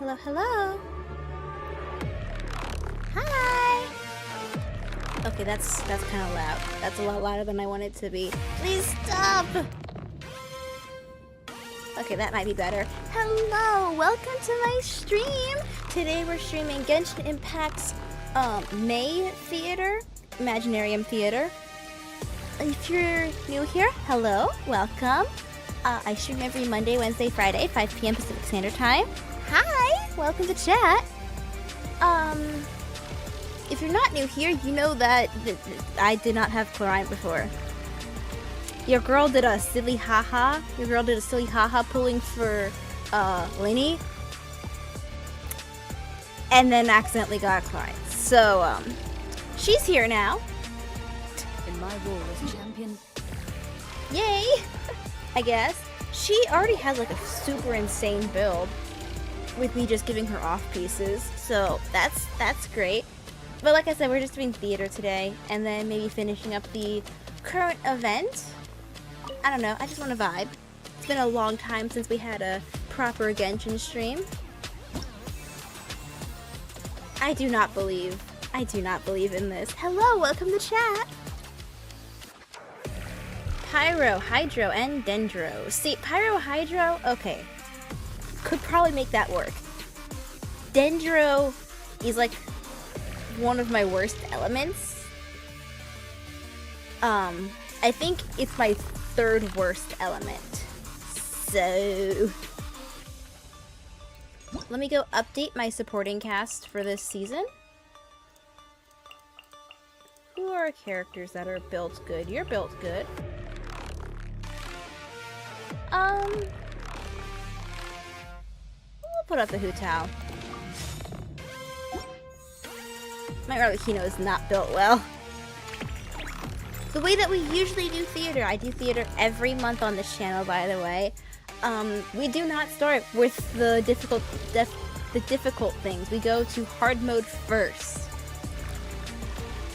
Hello, hello. Hi. Okay, that's kind of loud. That's a lot louder than I want it to be. Please stop. Okay, that might be better. Hello, welcome to my stream. Today we're streaming Genshin Impact's May Theater, Imaginarium Theater. If you're new here, hello, welcome. I stream every Monday, Wednesday, Friday, 5 p.m. Pacific Standard Time. Hi, welcome to chat. If you're not new here, you know that I did not have Chlorine before. Your girl did a silly haha. Your girl did a silly haha pulling for Linny, and then accidentally got Chlorine. So she's here now. In my role as champion. Yay! I guess. She already has like a super insane build with me just giving her off pieces. So that's great. But like I said, we're just doing theater today and then maybe finishing up the current event. I don't know, I just want to vibe. It's been a long time since we had a proper Genshin stream. I do not believe in this. Hello, welcome to chat. Pyro, Hydro, and Dendro. See, Pyro, Hydro, okay. Could probably make that work. Dendro is like one of my worst elements. I think it's my third worst element. So let me go update my supporting cast for this season. Who are characters that are built good? You're built good. We'll put up the Hu Tao. My Arlecchino is not built well. The way that we usually do theater, I do theater every month on this channel, by the way. We do not start with the difficult things. We go to hard mode first.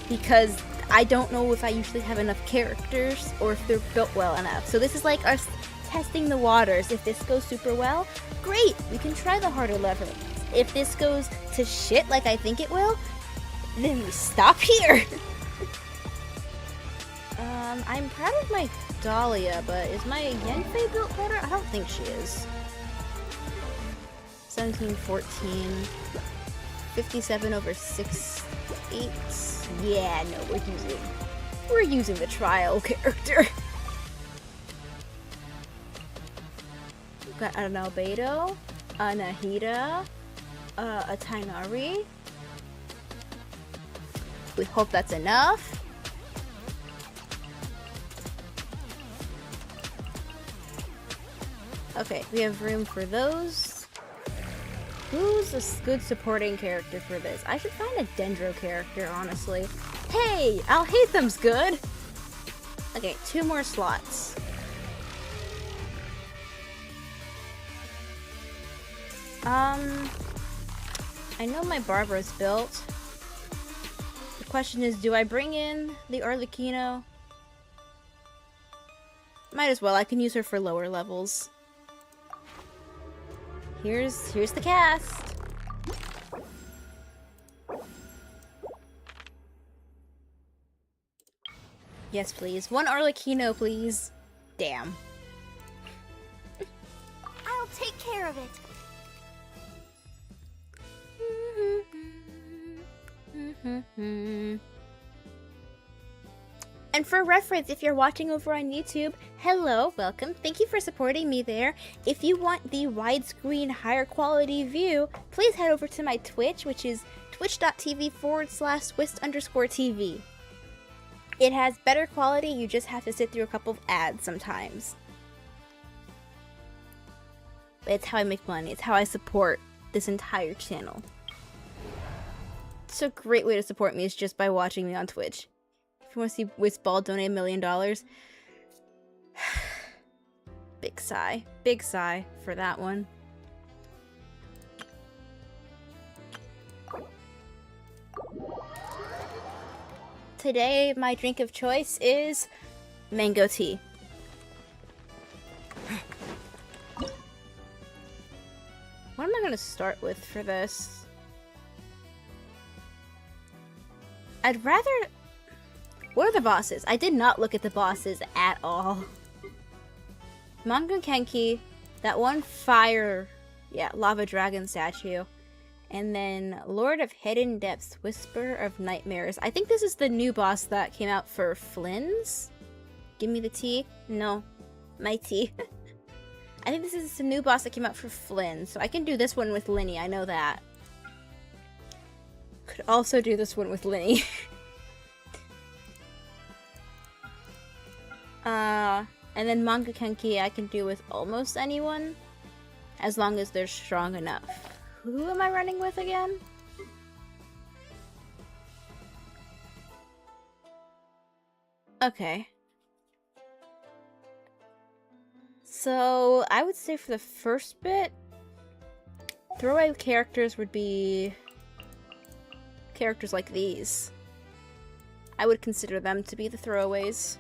Because I don't know if I usually have enough characters or if they're built well enough. So this is like our testing the waters. If this goes super well, great, we can try the harder level. If this goes to shit like I think it will, then we stop here. I'm proud of my Dahlia, but is my Yanfei built better? I don't think she is. 17, 14, 57 over 6, 8. Yeah, no, we're using the trial character. We've got an Albedo, a Nahida, a Tainari. We hope that's enough. Okay, we have room for those. Who's a good supporting character for this? I should find a Dendro character, honestly. Hey, Alhaitham's good! Okay, 2 more slots. I know my Barbara's built. The question is, do I bring in the Arlecchino? Might as well, I can use her for lower levels. Here's the cast. Yes, please. 1 Arlecchino, please. Damn. I'll take care of it. And for reference, if you're watching over on YouTube, hello, welcome. Thank you for supporting me there. If you want the widescreen, higher quality view, please head over to my Twitch, which is twitch.tv/Swist_TV. It has better quality, you just have to sit through a couple of ads sometimes. But it's how I make money, it's how I support this entire channel. It's a great way to support me is just by watching me on Twitch. If you want to see Whizball donate $1 million, big sigh for that one. Today, my drink of choice is mango tea. What am I gonna start with for this? I'd rather... What are the bosses? I did not look at the bosses at all. Manga Kenki, that one fire... Yeah, lava dragon statue. And then Lord of Hidden Depths, Whisper of Nightmares. I think this is the new boss that came out for Flynn's. Give me the tea? No. My tea. I think this is the new boss that came out for Flynn. So I can do this one with Linny, I know that. Could also do this one with Linny. And then Manga Kenki I can do with almost anyone. As long as they're strong enough. Who am I running with again? Okay. So, I would say for the first bit, throwaway characters would be characters like these. I would consider them to be the throwaways.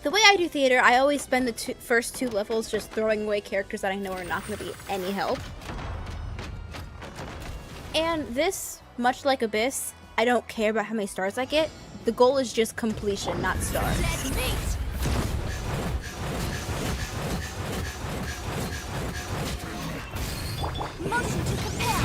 The way I do theater, I always spend the first 2 levels just throwing away characters that I know are not going to be any help. And this, much like Abyss, I don't care about how many stars I get. The goal is just completion, not stars. Motion to compel.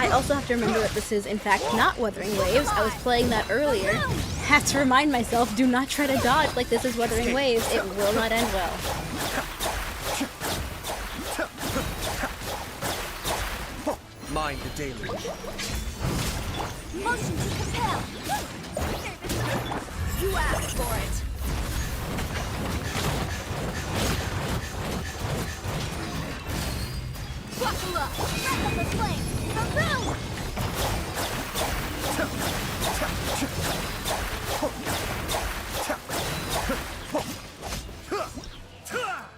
I also have to remember that this is in fact not Wuthering Waves. I was playing that earlier. Have to remind myself, do not try to dodge like this is Wuthering Waves. It will not end well. Mind the deluge. Motion to compel. You asked for it. Buckle up. Wrap up the flame. Boom!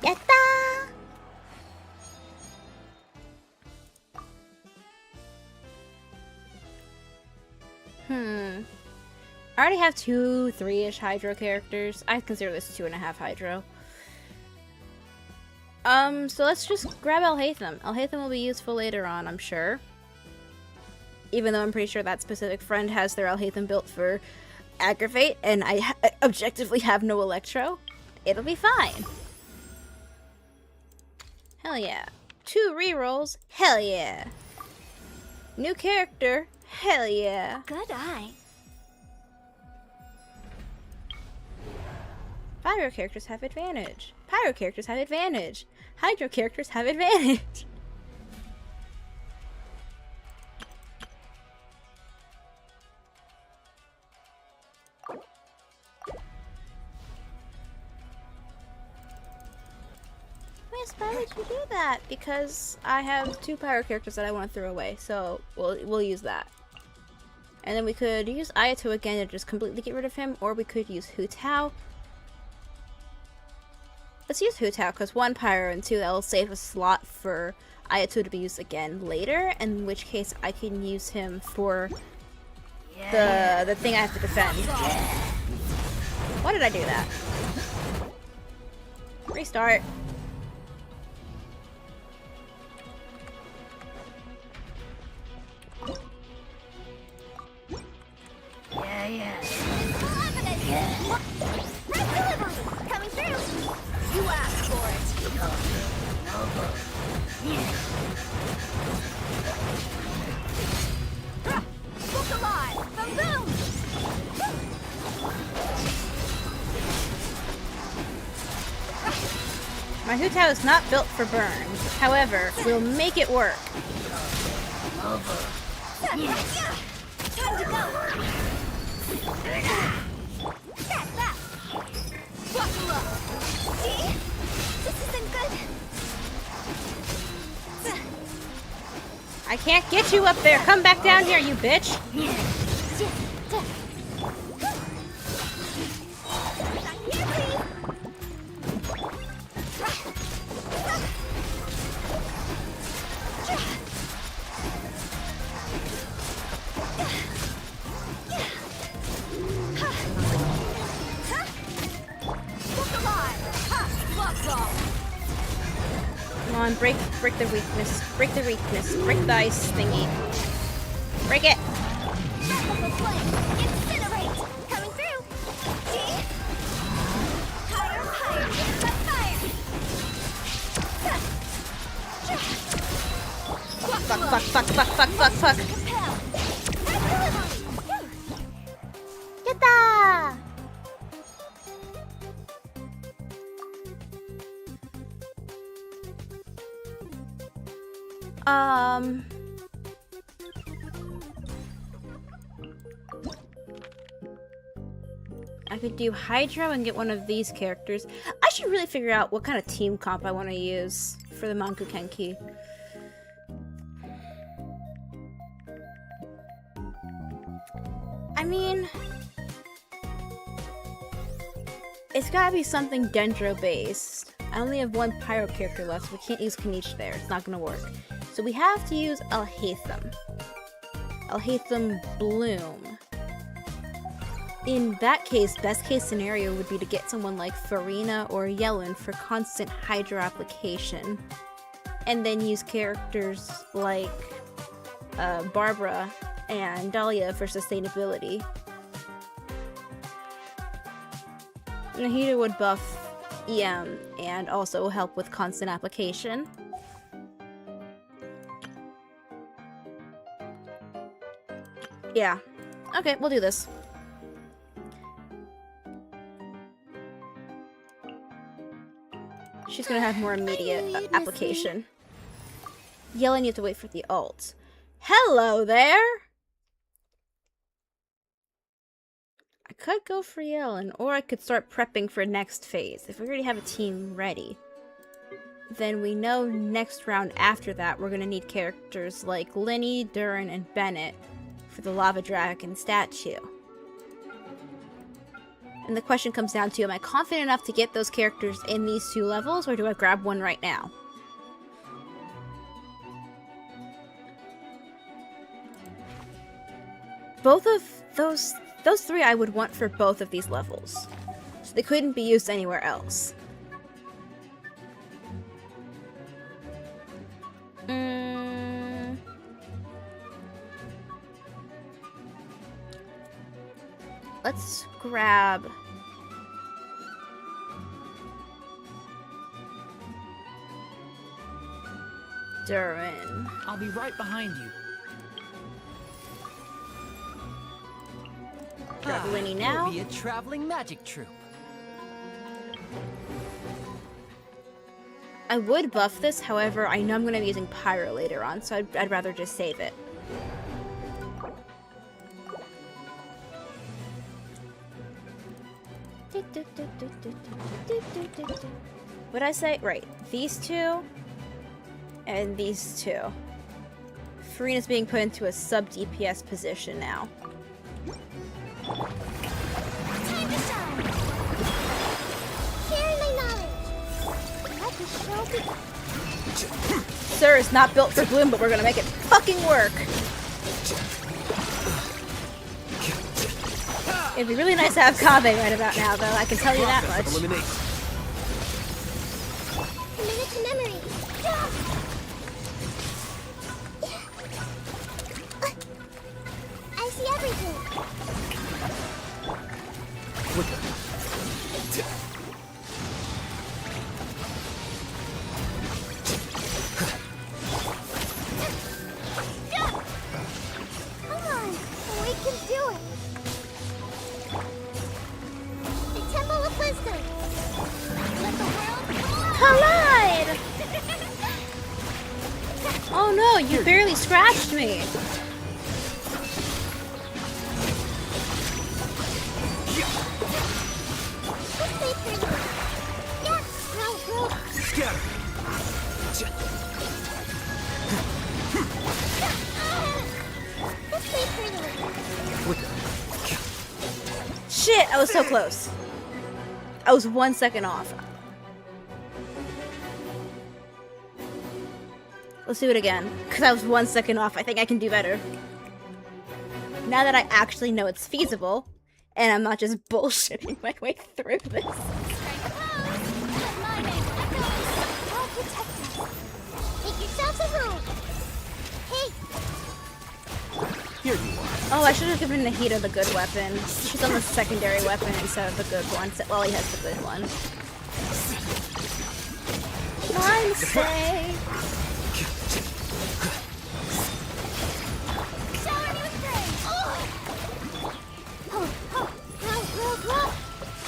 Yatta! I already have 2 3-ish Hydro characters. I consider this 2.5 Hydro. So let's just grab Alhaitham. Alhaitham will be useful later on, I'm sure. Even though I'm pretty sure that specific friend has their Alhaitham built for Aggravate, and I objectively have no Electro. It'll be fine. Hell yeah. 2 rerolls? Hell yeah. New character? Hell yeah. Good eye. Fire characters have advantage. Pyro characters have advantage. Hydro characters have advantage. Miss, why would you do that? Because I have 2 pyro characters that I want to throw away, so we'll use that. And then we could use Ayato again to just completely get rid of him, or we could use Hu Tao. Let's use Hu Tao, because 1 pyro and 2, that'll save a slot for Ayato to be used again later, in which case I can use him for the thing I have to defend. Why did I do that? Restart. Coming through. You asked for it. Book alive. Boom boom. My Hu Tao is not built for burn. However, we'll make it work. Time to go. That. Buckle up. See? This isn't good. I can't get you up there. Come back down here, you bitch. on, break the weakness. Break the weakness. Break the ice thingy. Break it! Radical flame. Incinerate. Coming through. See? Higher, higher. It's the fire. Fuck. Compel. Yatta! I could do Hydro and get one of these characters. I should really figure out what kind of team comp I want to use for the Mankukenki. I mean, it's gotta be something Dendro based. I only have one Pyro character left, so we can't use Kanichi there. It's not gonna work. So we have to use Alhaitham. Alhaitham Bloom. In that case, best case scenario would be to get someone like Farina or Yellen for constant Hydro application. And then use characters like Barbara and Dahlia for sustainability. Nahida would buff EM and also help with constant application. Yeah. Okay, we'll do this. She's gonna have more immediate application. Yellen, you have to wait for the ult. Hello there! I could go for Yellen, or I could start prepping for next phase. If we already have a team ready, then we know next round after that we're gonna need characters like Linny, Durin, and Bennett for the Lava Dragon statue. And the question comes down to, am I confident enough to get those characters in these 2 levels, or do I grab one right now? Both of those 3 I would want for both of these levels. So they couldn't be used anywhere else. Let's grab... Durin. I'll be right behind you. Grab Linny now. We'll be a traveling magic troupe. I would buff this, however, I know I'm going to be using Pyro later on, so I'd rather just save it. What'd I say? Right, these 2 and these 2. Farina's being put into a sub-DPS position now. Time to shine. Sharing my knowledge. Let the show begin. Sir is not built for Bloom, but we're gonna make it fucking work. It'd be really nice to have Kaveh right about now, though. I can tell you that much. Commit it to memory. I see everything. Come on, we can do it. The Temple of Wisdom. Let the world Collide! Oh no, you barely scratched me. Shit, I was so close. I was 1 second off. Let's do it again, because I was 1 second off. I think I can do better. Now that I actually know it's feasible, and I'm not just bullshitting my way through this. yourselves at home. Hey, Here you are. Oh, I should have given Nahida the good weapon. She's on the secondary weapon instead of the good one. Well, he has the good one. My mistake. shower me with praise. Grow.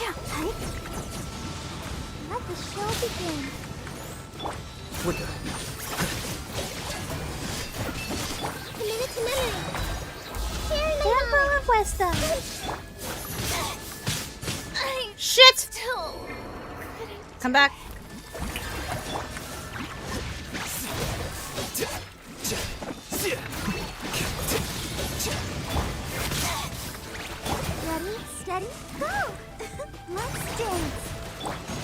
Yeah, right? Let the show begin. Quicker. Committed to memory. Temple of Wisdom. Shit! Still. Come back. Ready, steady, go! Let's dance.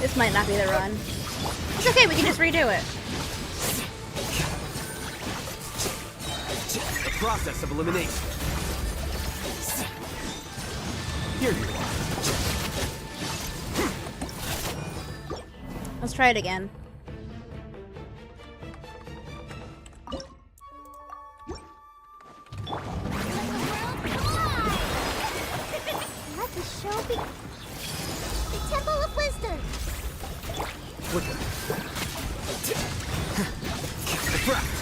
This might not be the run. It's okay, we can just redo it. The process of elimination. Here you are. Let's try it again. Let the show begin. The Temple of Wisdom. Quicker. Attract.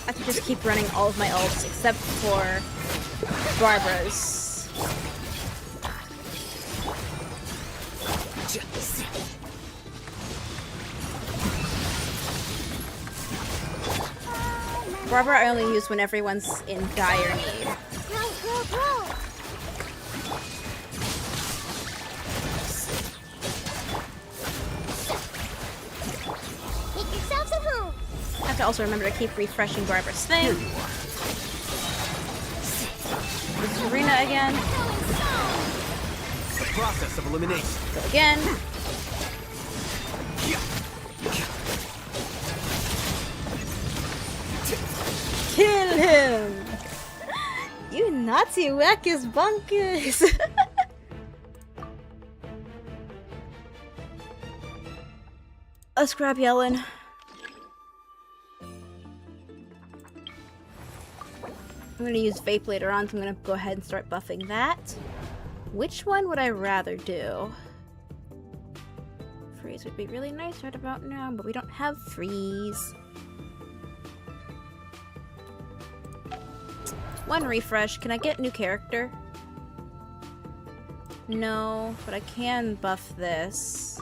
I have to just keep running all of my ults except for Barbara's. Barbara I only use when everyone's in dire need. Grow. Make yourselves at home. I have to also remember to keep refreshing Barbara's thing. Here you are. This is Arena again. The process of elimination. Go again. Kill him! You Nazi wackus bunkers! Let's grab Yellen. I'm gonna use Vape later on, so I'm gonna go ahead and start buffing that. Which one would I rather do? Freeze would be really nice right about now, but we don't have freeze. One refresh. Can I get new character? No, but I can buff this.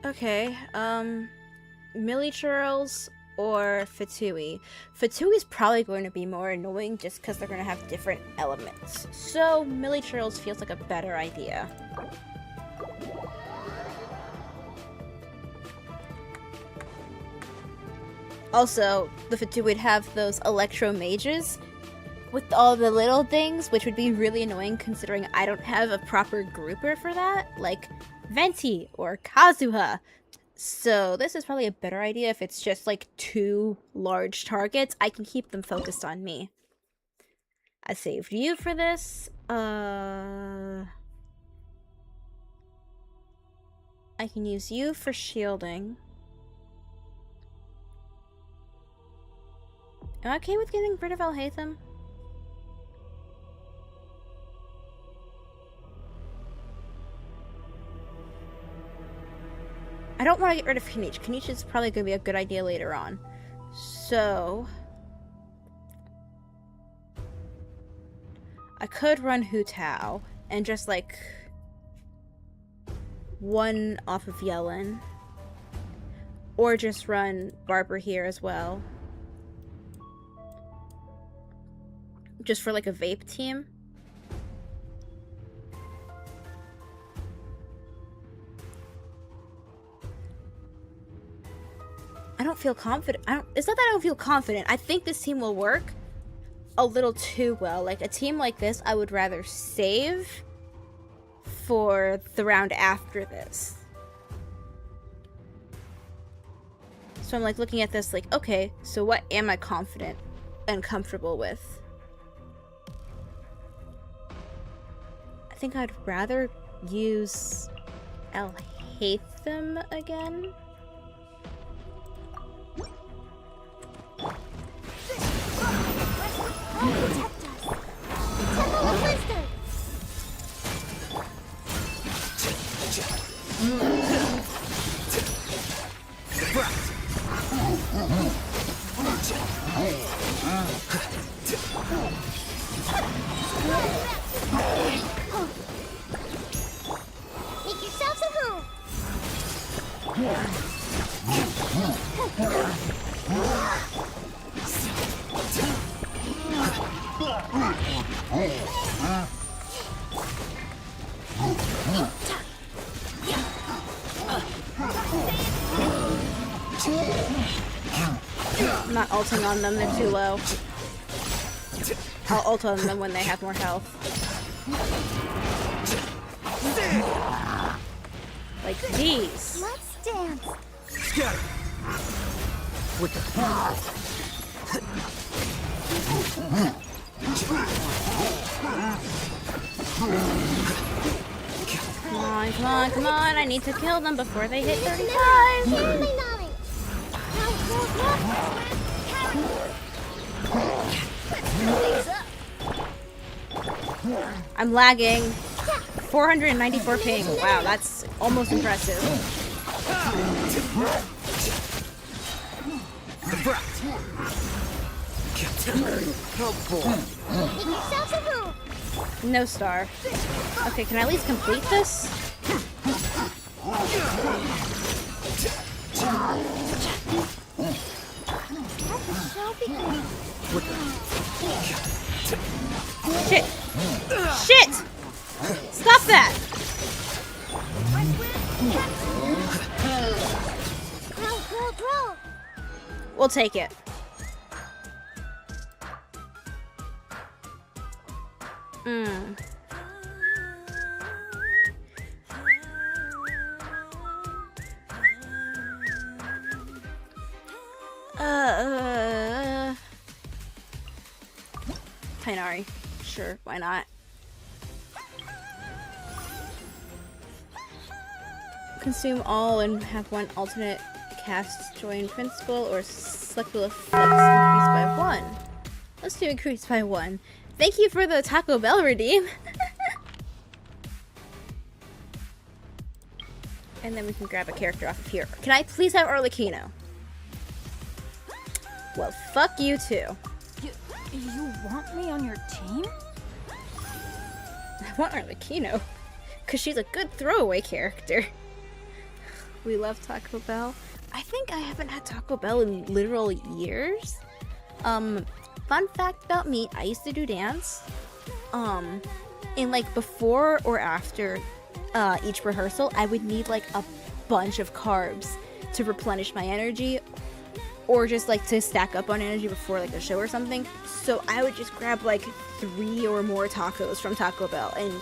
Okay, Millie Churls or Fatui. Fatui's probably going to be more annoying just because they're going to have different elements. So, Millie Churls feels like a better idea. Also, the Fatui would have those Electro Mages with all the little things, which would be really annoying considering I don't have a proper grouper for that, like Venti or Kazuha. So this is probably a better idea if it's just like two large targets. I can keep them focused on me. I saved you for this. I can use you for shielding. Am I okay with getting rid of Alhaitham? I don't want to get rid of Kanich. Kanich is probably going to be a good idea later on. So... I could run Hu Tao and just, like, one off of Yellen. Or just run Barbara here as well. Just for, like, a vape team. I don't feel confident. It's not that I don't feel confident. I think this team will work a little too well. Like, a team like this, I would rather save for the round after this. So I'm, like, looking at this, like, okay, so what am I confident and comfortable with. I think I'd rather use Alhaitham again. Temple of Wisdom. Make yourselves at home. I'm not ulting on them, they're too low. I'll ult on them when they have more health. Like these. Let's dance. Scatter. Flicker. Come on, come on, come on. I need to kill them before they hit 35. Carefully nodding. Now, I'm lagging. 494 ping. Wow, that's almost impressive. The brat. Oh boy. make yourselves at home. No star. Okay, can I at least complete this? Shall begin. Shit! Shit! Stop that! Grow. We'll take it. Tighnari. Sure, why not? Consume all and have one alternate cast join principal or selectable effects increased by 1. Let's do increase by 1. Thank you for the Taco Bell redeem. And then we can grab a character off of here. Can I please have Arlecchino? Well, fuck you too. You want me on your team? I want Arlecchino. Because she's a good throwaway character. We love Taco Bell. I think I haven't had Taco Bell in literal years. Fun fact about me, I used to do dance. And like before or after each rehearsal, I would need like a bunch of carbs to replenish my energy or just like to stack up on energy before like a show or something. So I would just grab like 3 or more tacos from Taco Bell and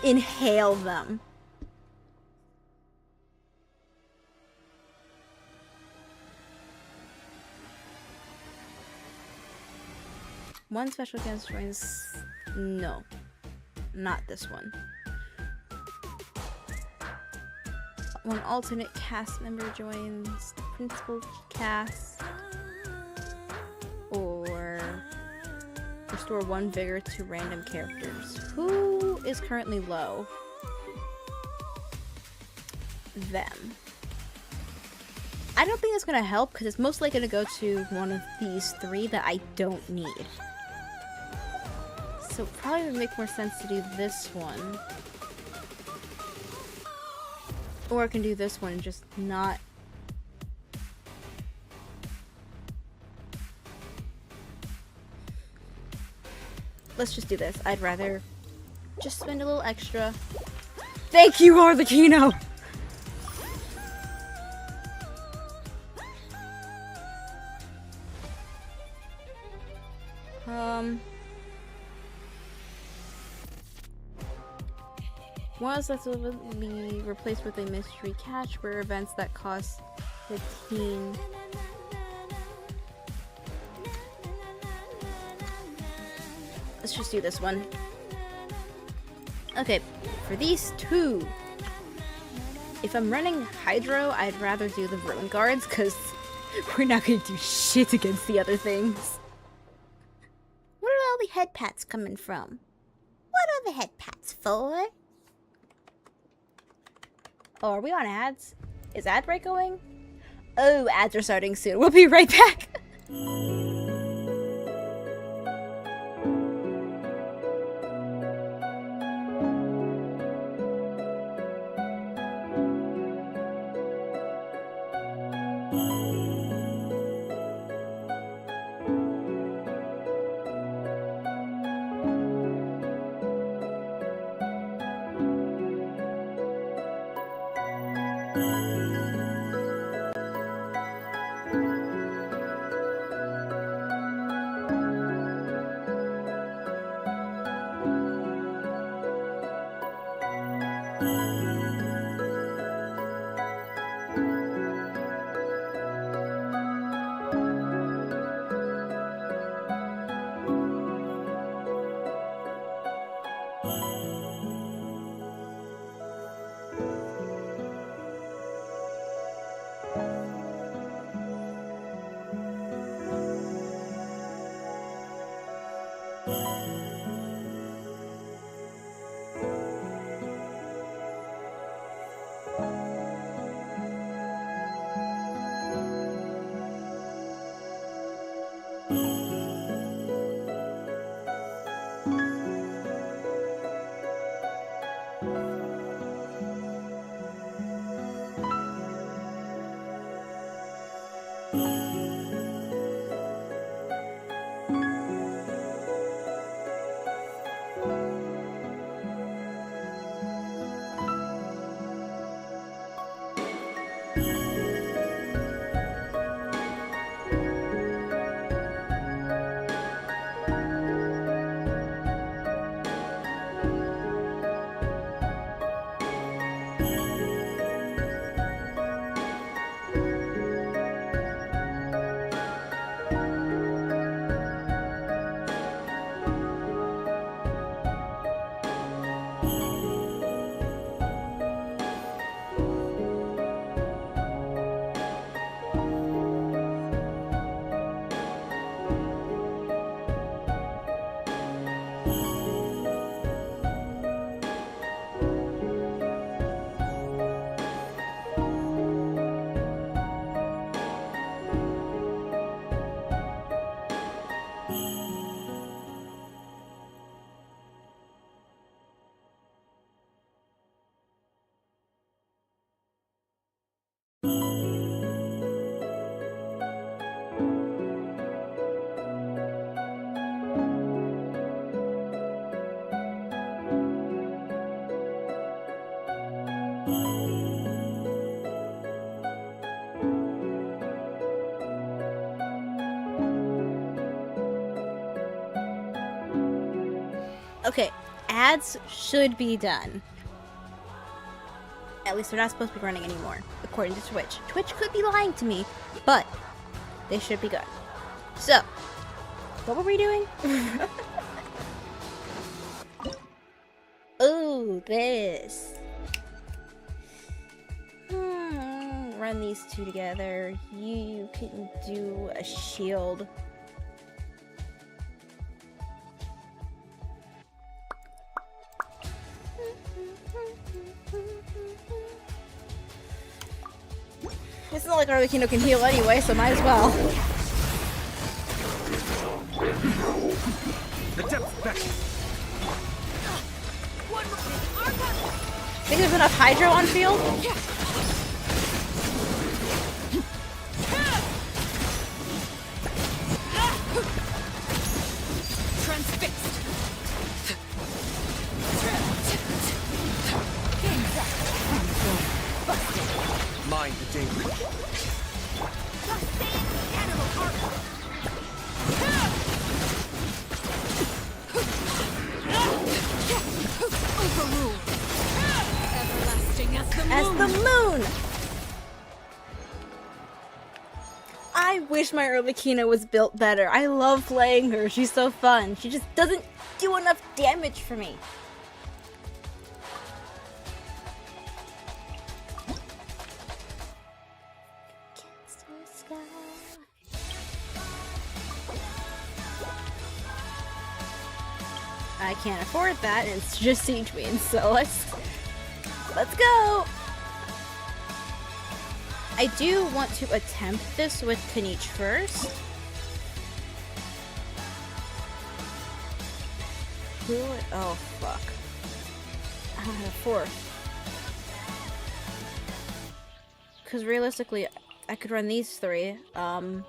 inhale them. One special guest joins. No, not this one. One alternate cast member joins the principal cast. Or restore 1 vigor to random characters. Who is currently low? Them. I don't think it's gonna help because it's most likely gonna go to one of these 3 that I don't need. So probably would make more sense to do this one. Or I can do this one and just not... Let's just do this. I'd rather just spend a little extra. Thank you, Arlecchino! One is left to be replaced with a mystery catch where events that cost 15 let's just do this one. Okay, for these two, if I'm running Hydro, I'd rather do the Ruin Guards, because we're not going to do shit against the other things. Where are all the head pats coming from? What are the head pats for? Oh, are we on ads? Is ad break going? Oh, ads are starting soon. We'll be right back. Okay, ads should be done. At least they're not supposed to be running anymore, according to Twitch. Twitch could be lying to me, but they should be good. So, what were we doing? Oh, this. Run these two together. You can do a shield. It's not like Arlecchino can heal anyway, so might as well. The depth back. Think there's enough Hydro on field? Transfixed. Mind the danger. Overruled. Everlasting as the moon. As the moon! I wish my Arlecchino was built better. I love playing her. She's so fun. She just doesn't do enough damage for me. I can't afford that, and it's just Siege Queen, so let's go! I do want to attempt this with Kaniche first. Oh, fuck. I don't have a fourth. Because realistically, I could run these three. I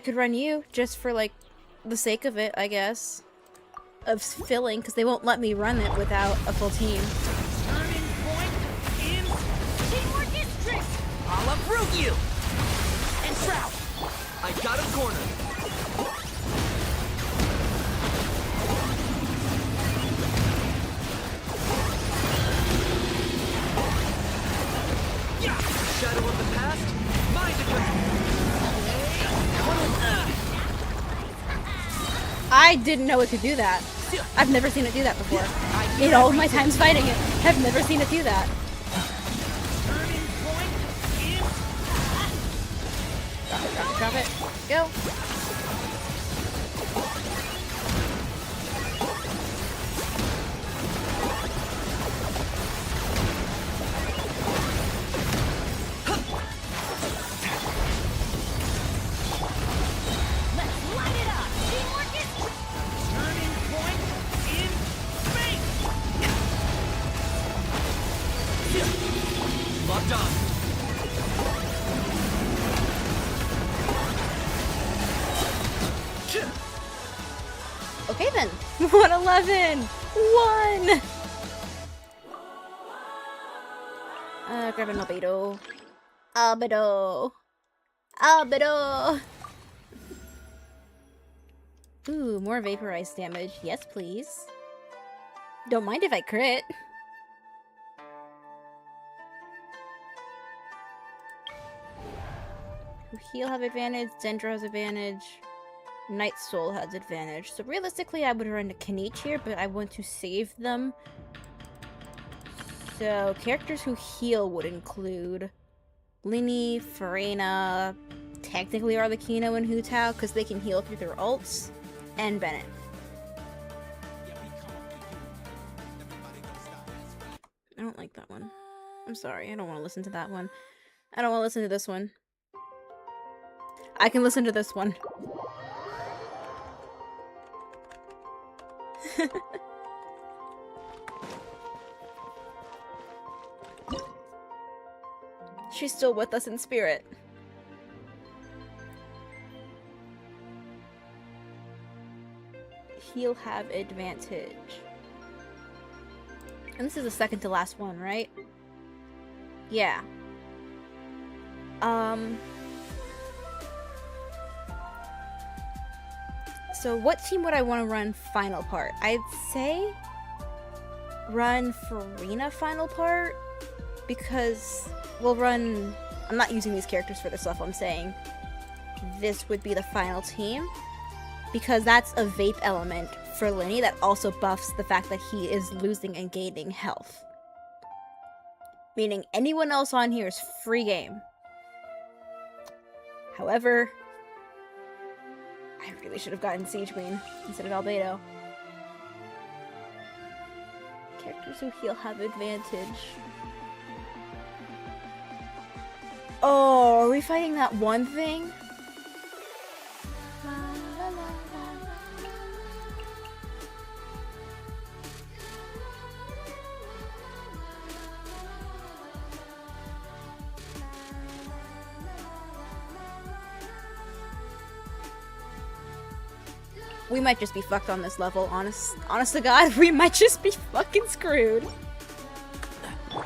could run you just for, like, the sake of it, I guess. Of filling, because they won't let me run it without a full team. Turning point in Teamwork is strict. I'll uproot you! And Shroud! I got him cornered. Yeah! Shadow of the past, mind I didn't know it could do that. I've never seen it do that before. In all of my times fighting it, I've never seen it do that. Turning point in Drop it. Go. Let's light it up. Teamwork is turning point in space! locked on. Okay then. 111! 1! Grab an albedo. Albedo. Albedo! Ooh, more vaporized damage. Yes, please. Don't mind if I crit. Heal have advantage, Dendro has advantage, Night Soul has advantage. So realistically I would run a Kaniche here, but I want to save them. So characters who heal would include Lini, Farina, technically Arlecchino and Hu Tao, because they can heal through their ults, and Bennett. I don't like that one. I'm sorry, I don't want to listen to that one. I don't want to listen to this one. I can listen to this one. She's still with us in spirit. He'll have advantage. And this is the second to last one, right? Yeah. So what team would I want to run final part? I'd say run Farina final part, because we'll run... I'm not using these characters for this stuff, I'm saying this would be the final team, because that's a vape element for Lini that also buffs the fact that he is losing and gaining health. Meaning anyone else on here is free game. However, I really should have gotten Siege Queen instead of Albedo. Characters who heal have advantage. Oh, are we fighting that one thing? We might just be fucked on this level, honest to God, we might just be fucking screwed. Come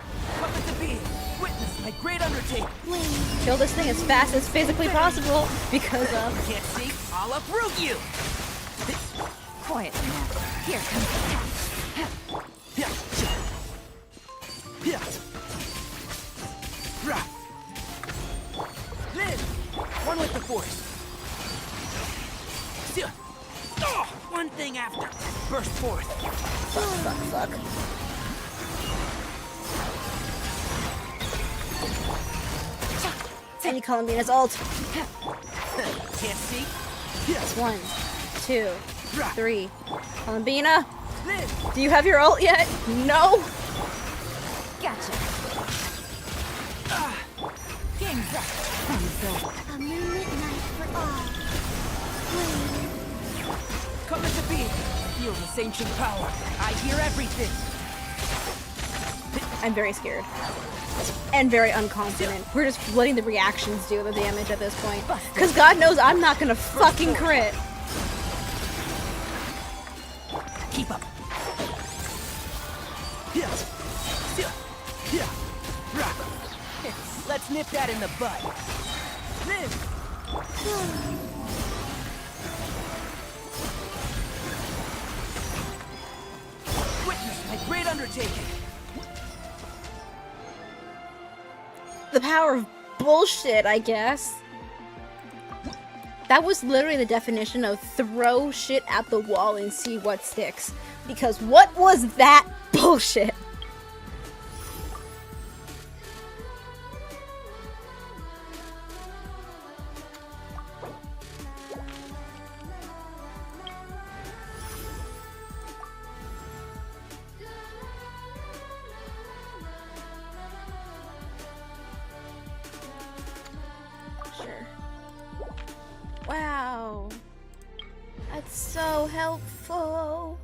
to be! Witness my great undertaking! Kill this thing as fast as physically possible, because Can't see? I'll uproot you! Quiet now. Here comes Yeah. Yeah. Rah. Liz! One with the force! One thing Burst forth. Fuck. I need Columbina's ult. Can't see. It's 1, 2, 3. Columbina, Live. do you have your ult yet? No. Gotcha. Game's up. Fun's over. A moonlit night for all. Wait. Come into being. Feel this ancient power. I hear everything. I'm very scared. And very unconfident. We're just letting the reactions do the damage at this point. Because God knows I'm not gonna fucking crit. Keep up. Yeah. Yeah. Rock. Let's nip that in the bud. Live. Witness my great undertaking. The power of bullshit, I guess. That was literally the definition of throw shit at the wall and see what sticks. Because what was that bullshit? Sure. Wow. That's so helpful.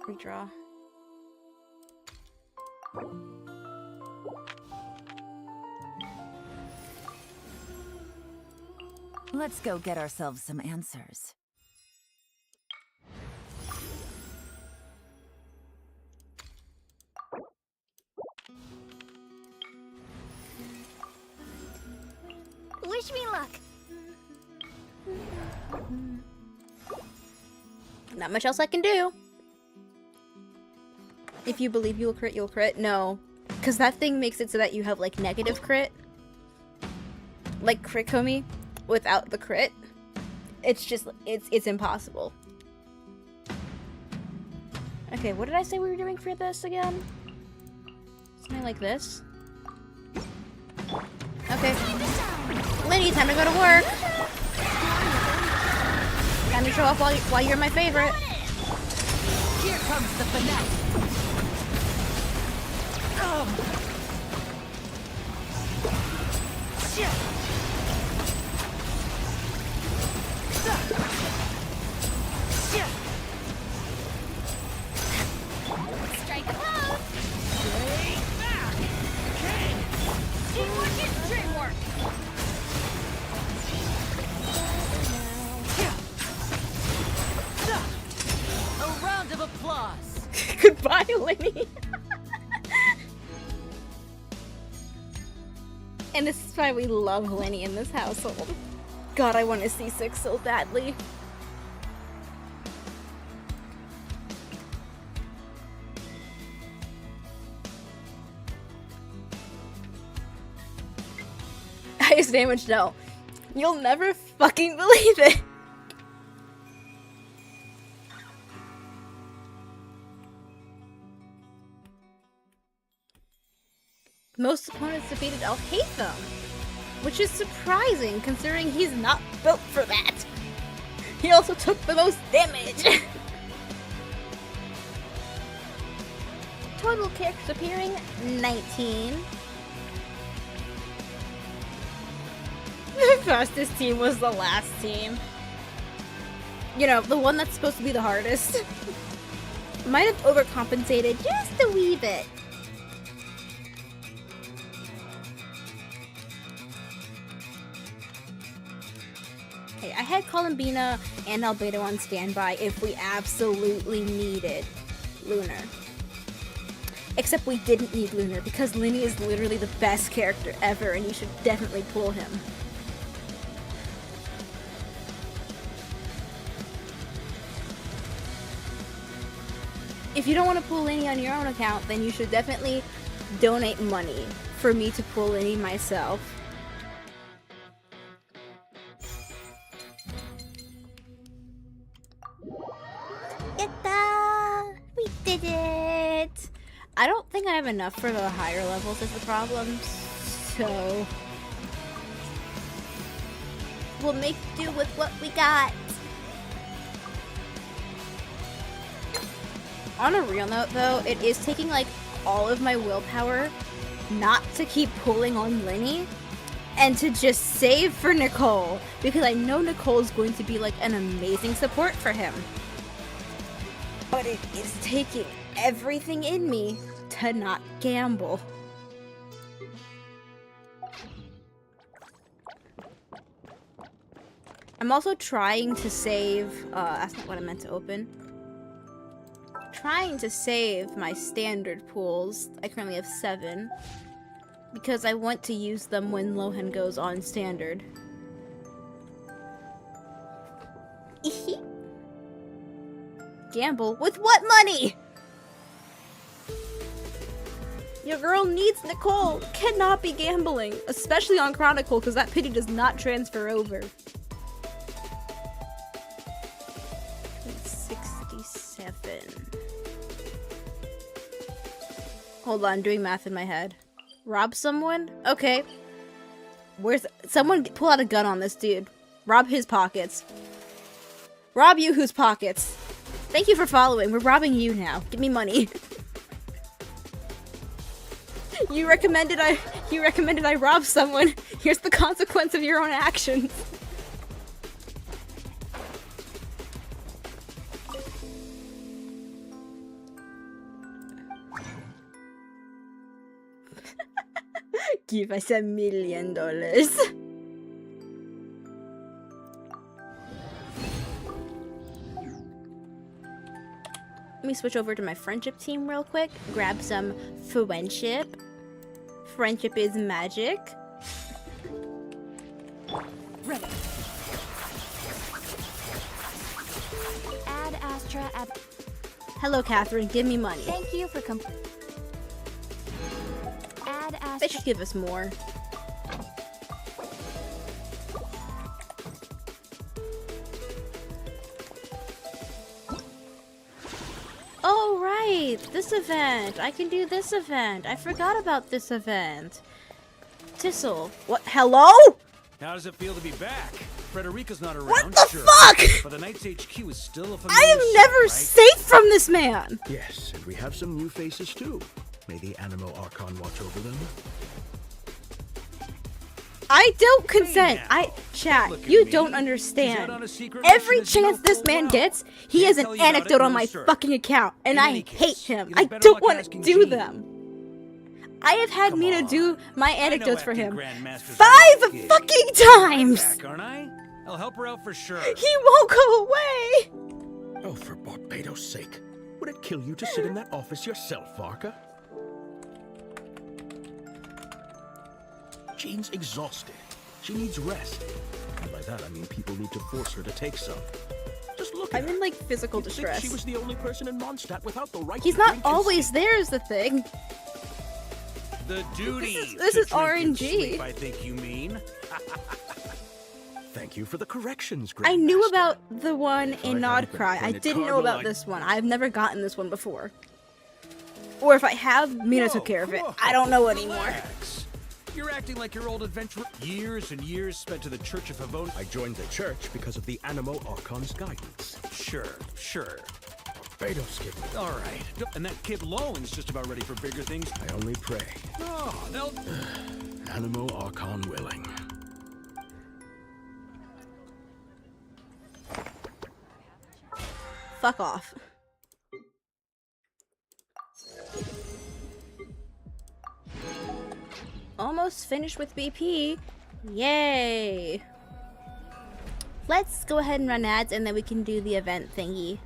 Redraw. Let's go get ourselves some answers. Wish me luck. Not much else I can do. If you believe you'll crit, you'll crit. No. Because that thing makes it so that you have, like, negative crit. Like Crit Komi without the crit. It's just, it's impossible. Okay, what did I say we were doing for this again? Something like this? Okay. Liddy, time to go to work. Time to show off while you're my favorite. Here comes the finale. Strike a pose. Teamwork is dreamwork. A round of applause. Goodbye, Liddy. And this is why we love Lenny in this household. God, I want to see C6 so badly. Highest damage? No. You'll never fucking believe it. Most opponents defeated, I'll hate them. Which is surprising, considering he's not built for that. He also took the most damage. Total characters appearing, 19. The fastest team was the last team. You know, the one that's supposed to be the hardest. Might have overcompensated just a wee bit. Hey, I had Columbina and Albedo on standby if we absolutely needed Lunar. Except we didn't need Lunar because Linny is literally the best character ever and you should definitely pull him. If you don't want to pull Linny on your own account, then you should definitely donate money for me to pull Linny myself. did it! I don't think I have enough for the higher levels is the problem, so... we'll make do with what we got. On a real note, though, it is taking, like, all of my willpower not to keep pulling on Lenny and to just save for Nicole, because I know Nicole is going to be, like, an amazing support for him. But it is taking everything in me to not gamble. I'm also trying to save, that's not what I meant to open. Trying to save my standard pools. I currently have 7. Because I want to use them when Lohan goes on standard. Gamble with what money? Your girl needs Nicole. Cannot be gambling. Especially on Chronicle, because that pity does not transfer over. 67. Hold on, doing math in my head. Rob someone? Okay. Where's... someone pull out a gun on this dude. Rob his pockets. Rob you whose pockets. Thank you for following. We're robbing you now. Give me money. You recommended I rob someone. Here's the consequence of your own actions. Give us $1 million. Let me switch over to my friendship team real quick. Grab some friendship. Friendship is magic. Ready. Add Astra at... Hello, Catherine. Give me money. Thank you for Add They Astra... should give us more. Oh, right! This event! I can do this event! I forgot about this event! Tissel. What? Hello?! How does it feel to be back? Frederica's not around, What the sure, fuck?! but the Knight's HQ is still a familiar I am sight, never right? safe from this man! Yes, and we have some new faces too. May the Animo Archon watch over them. I don't consent. now. Chat, Look at you me. don't She's out understand. on a secret Every mission chance as you know this full man well. gets, he Can't has tell an you about anecdote it, on no, my sir. fucking account, and In I any hate case, him. you'd be I better don't luck want to asking do Jean. them. I have had Come Mina on. do my I know anecdotes for acting him grandmasters 5 are gig. fucking times! Back, aren't I? I'll help her out for sure. He won't go away! Oh, for Barbados' sake. Would it kill you to sit in that office yourself, Varka? Jean's exhausted. She needs rest. And by that, I mean people need to force her to take some. Just look at I'm her. in, like, physical You'd think distress. she was the only person in Mondstadt without the right He's to not drink and always sleep. there is the thing. The duty. this to is drink and RNG. sleep, I think you mean. Thank you for the corrections, I knew Grandmaster. about the one If I in hadn't been Nodcry. I appointed didn't know Cardinal, about I'd- this one. I've never gotten this one before. Or if I have, Mina took care of it. I don't know anymore. Relax. You're acting like your old adventurer. Years and years spent to the Church of Havon. I joined the church because of the Animo Archon's guidance. Sure. Barbados gave me. All right. And that kid Lowen's just about ready for bigger things. I only pray. Oh, they'll... Animo Archon willing. Fuck off. Almost finished with BP. Yay. Let's go ahead and run ads and then we can do the event thingy.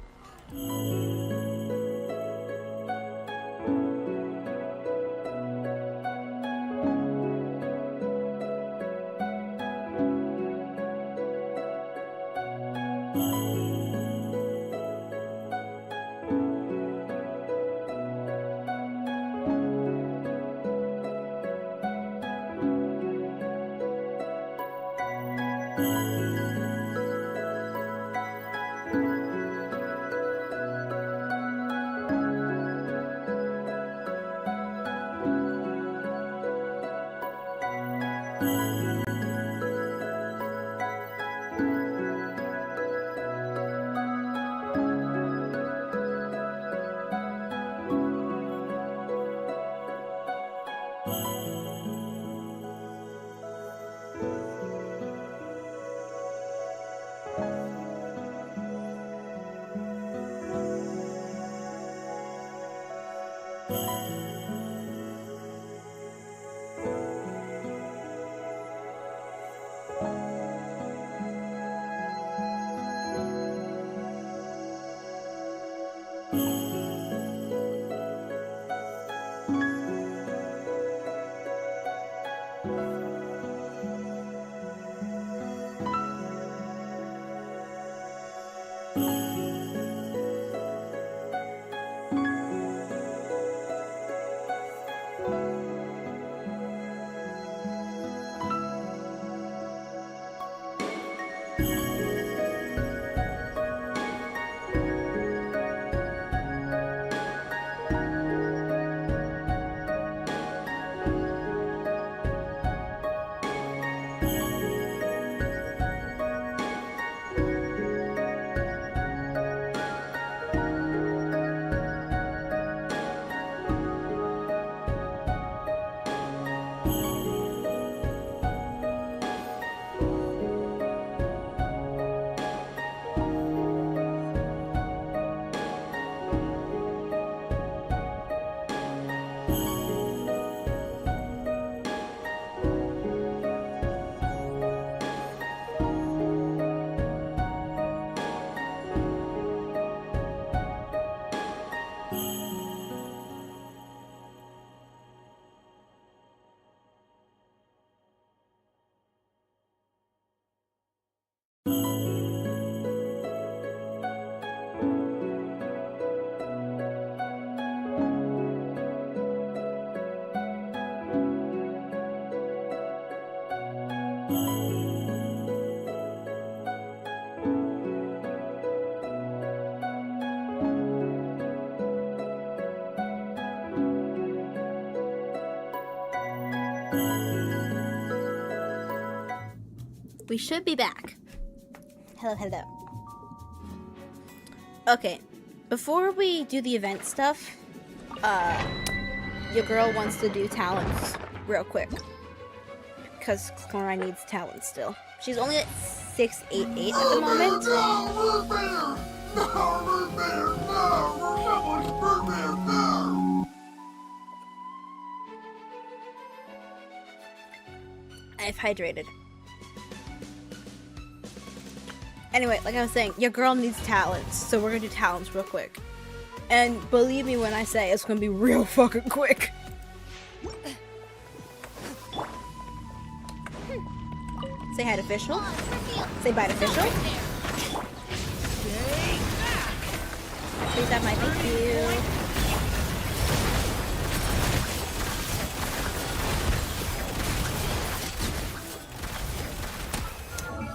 we should be back. Hello, hello. Okay, before we do the event stuff, your girl wants to do talents real quick. Because Cora needs talents still. She's only at 688 at the moment. I've hydrated. Anyway, like I was saying, your girl needs talents, so we're gonna do talents real quick. And believe me when I say it's gonna be real fucking quick. Say hi to Official. Say bye to Official. Please have my thank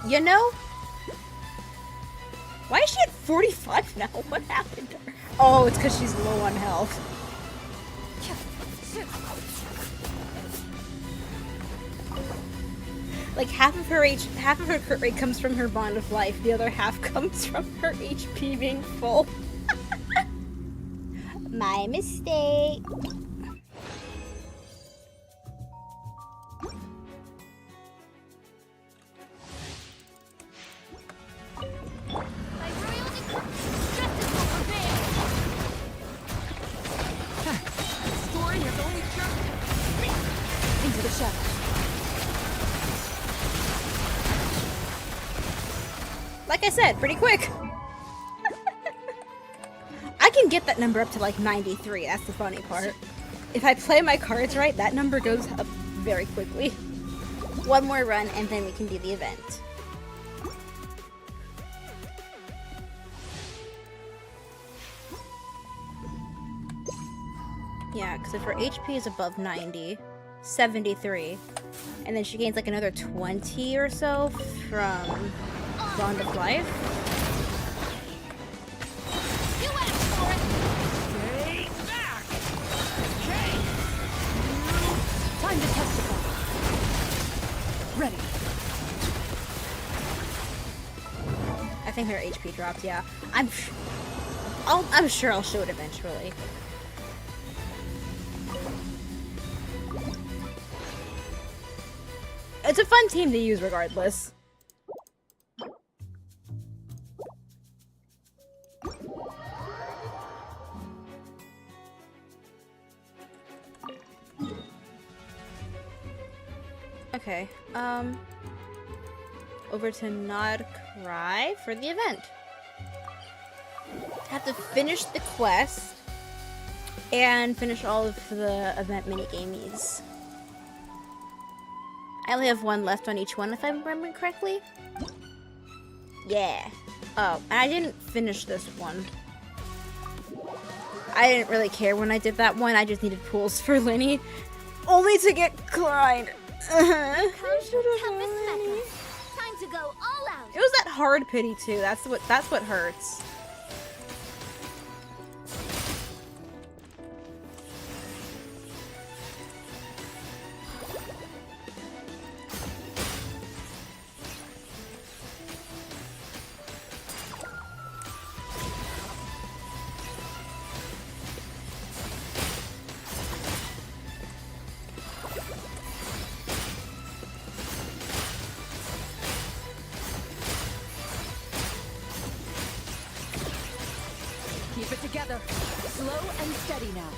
you. You know, why is she at 45 now? What happened to her? Oh, it's because she's low on health. Like half of her crit rate comes from her bond of life. The other half comes from her HP being full. My mistake. Into the shadows. Like I said, pretty quick. I can get that number up to like 93. That's the funny part. If I play my cards right, that number goes up very quickly. One more run and then we can do the event. Yeah, because if her HP is above 90, 73, and then she gains like another 20 or so from Bond of Life. You asked for it. Stay back! Okay! Time to testify. Ready. I think her HP dropped, yeah. I'm sure I'll show it eventually. It's a fun team to use regardless. Okay, over to Nod Cry for the event. Have to finish the quest and finish all of the event minigamies. I only have one left on each one if I'm remembering correctly. Yeah. Oh, and I didn't finish this one. I didn't really care when I did that one. I just needed pools for Linny. Only to get Clyde. Time to go all out. It was that hard pity too. That's what hurts. Keep it together. Slow and steady now.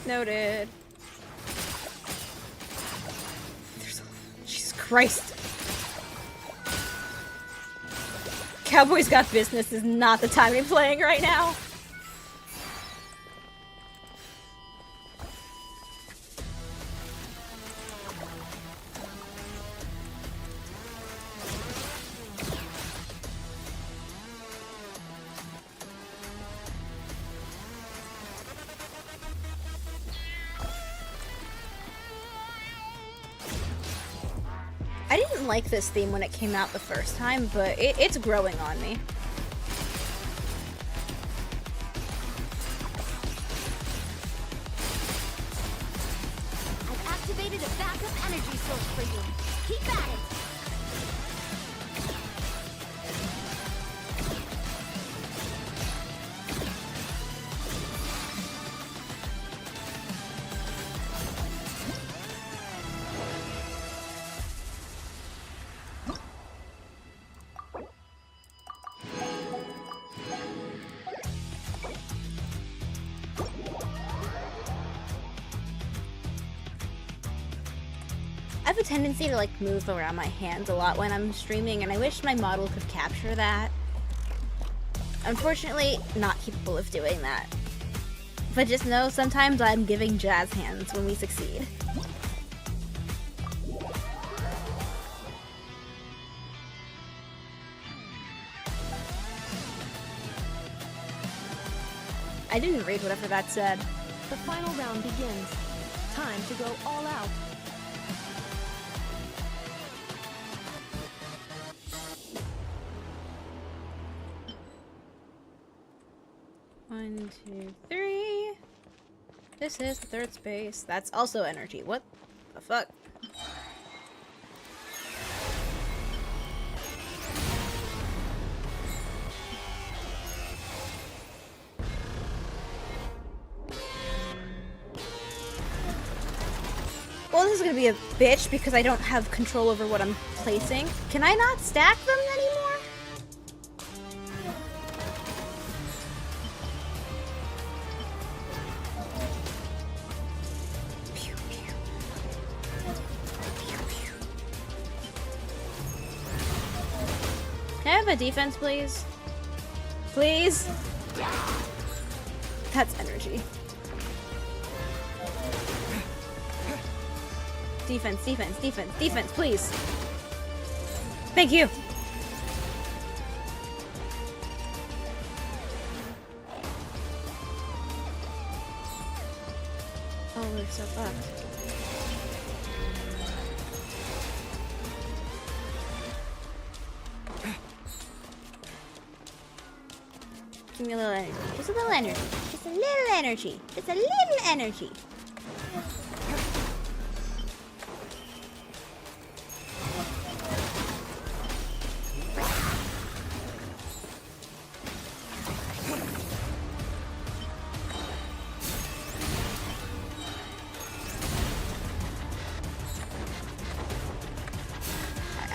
Noted. Jesus Christ. Cowboys Got Business is not the time to be playing right now. I didn't like this theme when it came out the first time, but it's growing on me. I've activated a backup energy source for you. Keep at it. I have a tendency to like move around my hands a lot when I'm streaming, and I wish my model could capture that. Unfortunately, not capable of doing that. But just know sometimes I'm giving jazz hands when we succeed. I didn't read whatever that said. The final round begins. Time to go all out. One, two, three. This is the third space. That's also energy. What the fuck? Well, this is gonna be a bitch because I don't have control over what I'm placing. Can I not stack them anymore? Can I have a defense, please? Please? That's energy. Defense, defense, defense, defense, please. Thank you. Oh, we're so fucked. Give me a little energy. Just a little energy. Just a little energy. Just a little energy.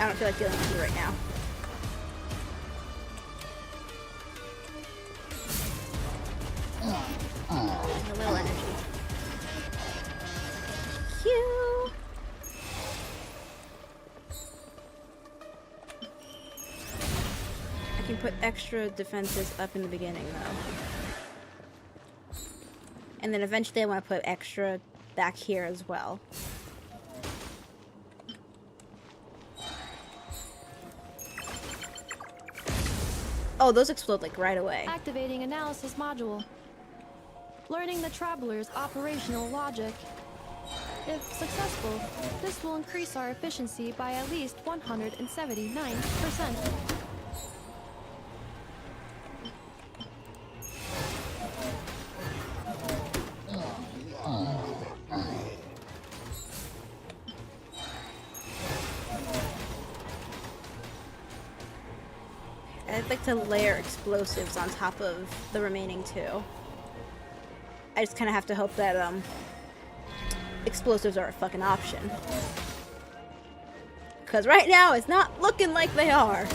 I don't feel like dealing with you right now. A little energy. Cute. I can put extra defenses up in the beginning though. And then eventually I want to put extra back here as well. Oh, those explode like right away. Activating analysis module. Learning the Traveler's operational logic. If successful, this will increase our efficiency by at least 179%. I'd like to layer explosives on top of the remaining two. I just kind of have to hope that explosives are a fucking option. Because right now it's not looking like they are.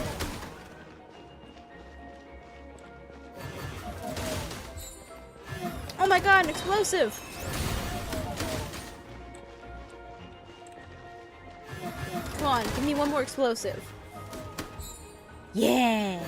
Oh my god, an explosive! Come on, give me one more explosive. Yeah!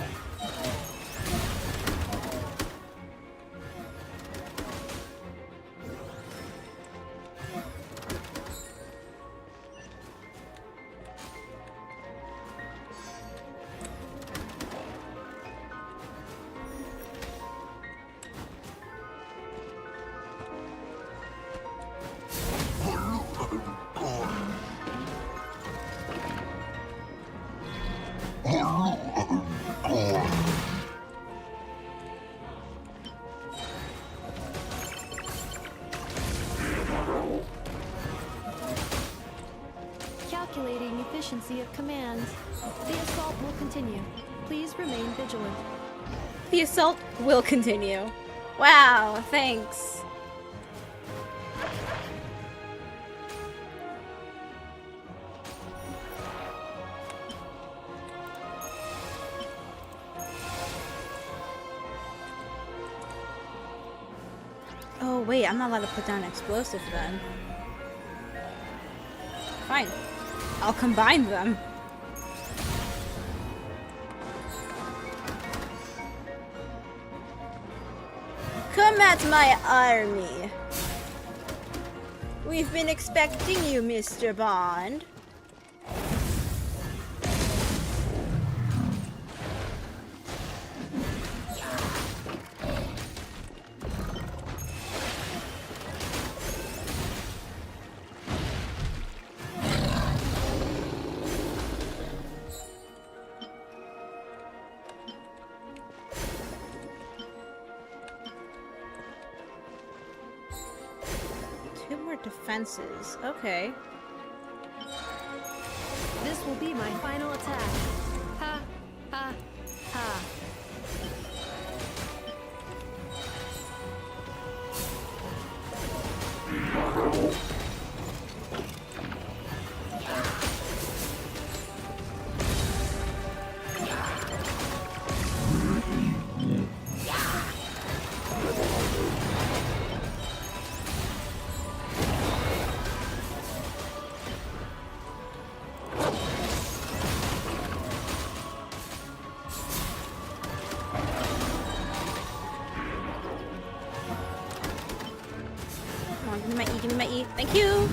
Calculating efficiency of commands. The assault will continue. Please remain vigilant. The assault will continue. Wow, thanks. Oh wait, I'm not allowed to put down an explosive then. Fine. I'll combine them. Come at my army. We've been expecting you, Mr. Bond. Defenses. Okay. This will be my final attack. Ha, ha, ha. Give me my E. Thank you.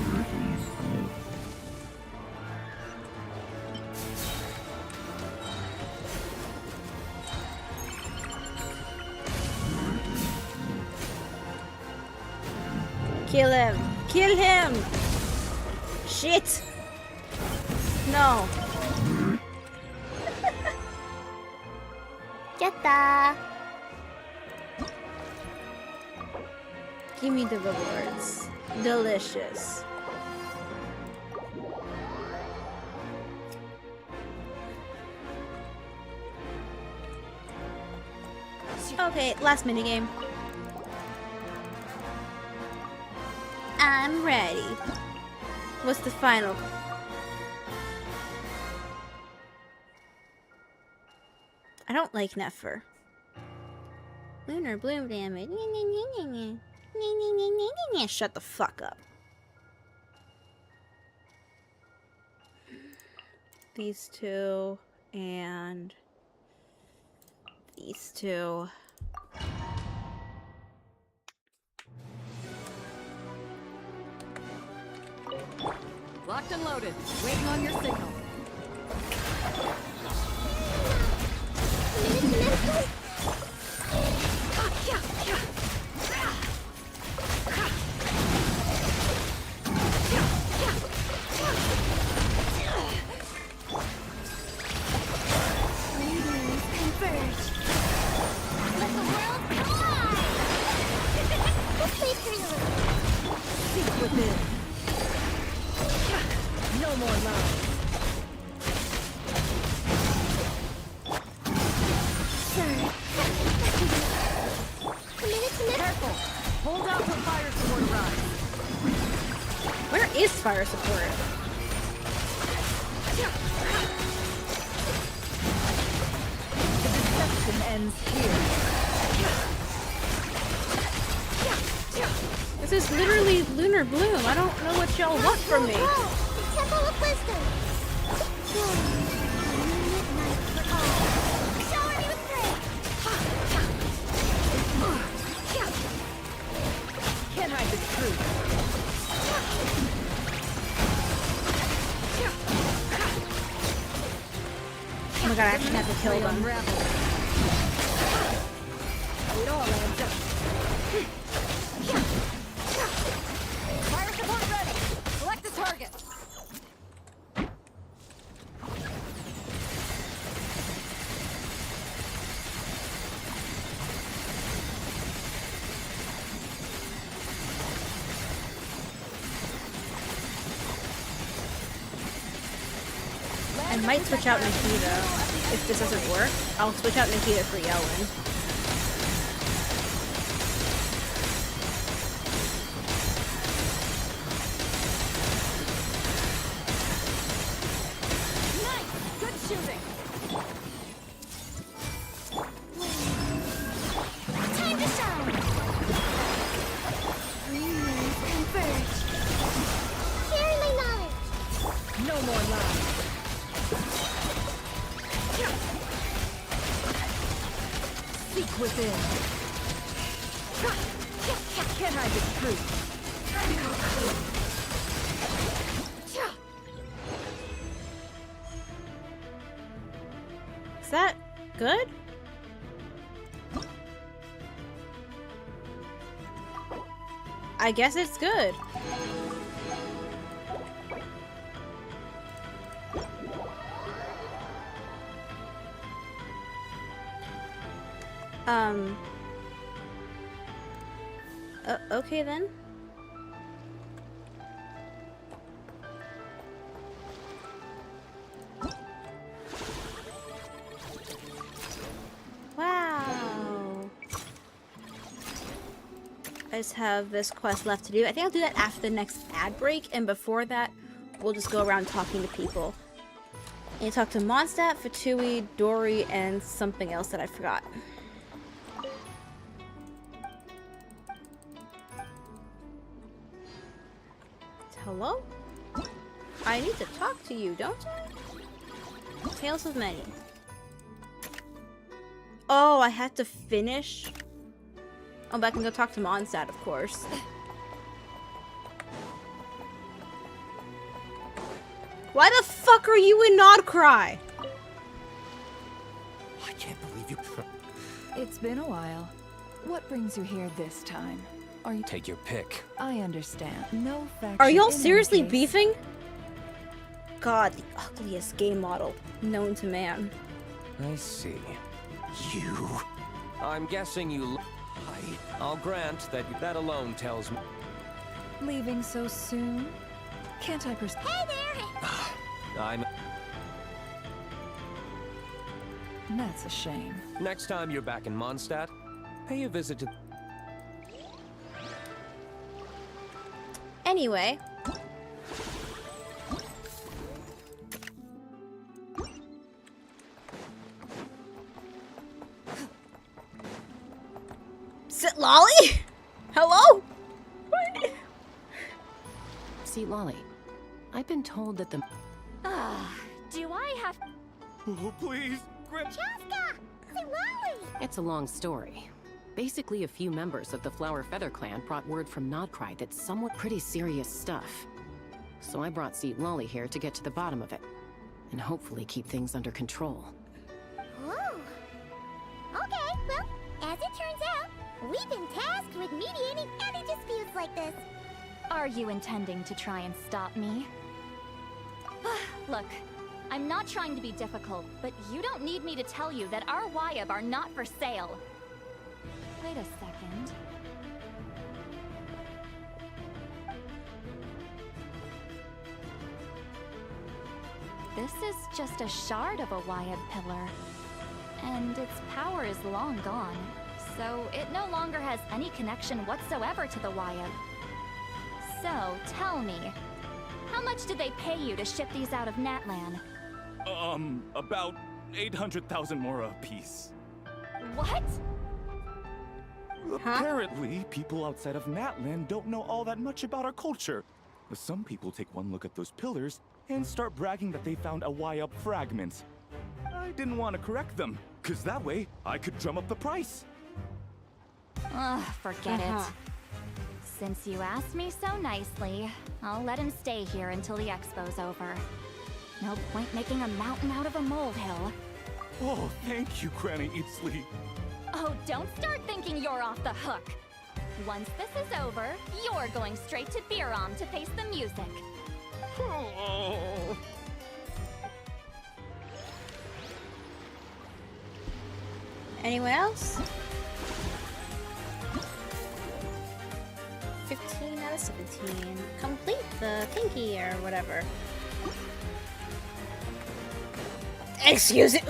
Kill him. Kill him. Shit. No. Yatta! Give me the rewards. Delicious. Okay, last minigame. I'm ready. What's the final? I don't like Nefer. Lunar bloom damage. Shut the fuck up. These two and these two. Locked and loaded. Waiting on your signal. Seek within. No more love. Careful. Hold out for fire support arrives. Where is fire support? The deception ends here. This is literally Lunar Bloom. I don't know what y'all want from me. The Temple of Wisdom! Shower me with praise! Can't hide the truth. Oh my god, I actually have to kill them. Unravel. It all adds up. Fire support ready. Select the target. I might switch out Nikita. If this doesn't work, I'll switch out Nikita for Yellen. Nice. Good shooting. Time to shine! Green moons converge. Sharing my knowledge! No more love. thin. Can't hide the truth. Is that good? I guess it's good. Okay then. Wow. I just have this quest left to do. I think I'll do that after the next ad break, and before that, we'll just go around talking to people. And you talk to Mondstadt, Fatui, Dory, and something else that I forgot. Hello? I need to talk to you, don't I? Tales of Many. Oh, I had to finish? Oh, but I can go talk to Mondstadt, of course. Why the fuck are you in Nodcry? I can't believe you. It's been a while. What brings you here this time? Are you... Take your pick. I understand. No faction. Are y'all in any seriously case. beefing? God, the ugliest game model known to man. I see. You. I'm guessing you. I'll grant that that alone tells me. Leaving so soon? Can't I pers- Hey there! I'm. That's a shame. Next time you're back in Mondstadt, pay a visit to. Anyway. Sit Lolly? Hello? See, Lolly, I've been told that the... Do I have... Oh, please, grip. Chaska! Say Lolly! It's a long story. Basically, a few members of the Flower Feather clan brought word from Nodcry that someone pretty serious stuff. So I brought Seat Lolly here to get to the bottom of it, and hopefully keep things under control. Oh. Okay, well, as it turns out, we've been tasked with mediating any disputes like this. Are you intending to try and stop me? Look, I'm not trying to be difficult, but you don't need me to tell you that our Wyab are not for sale. Wait a second. This is just a shard of a Wyab pillar. And its power is long gone, so it no longer has any connection whatsoever to the Wyab. So, tell me, how much did they pay you to ship these out of Natlan? About 800,000 mora apiece. What? Apparently, people outside of Natlan don't know all that much about our culture. Some people take one look at those pillars and start bragging that they found a Y-up fragment. I didn't want to correct them, cause that way I could drum up the price. Ugh, forget it. Since you asked me so nicely, I'll let him stay here until the expo's over. No point making a mountain out of a molehill. Oh, thank you, Granny Eatsley. Oh, don't start thinking you're off the hook. Once this is over, you're going straight to Biram to face the music. Oh. Anyone else? 15 out of 17. Complete the pinky or whatever. Excuse it.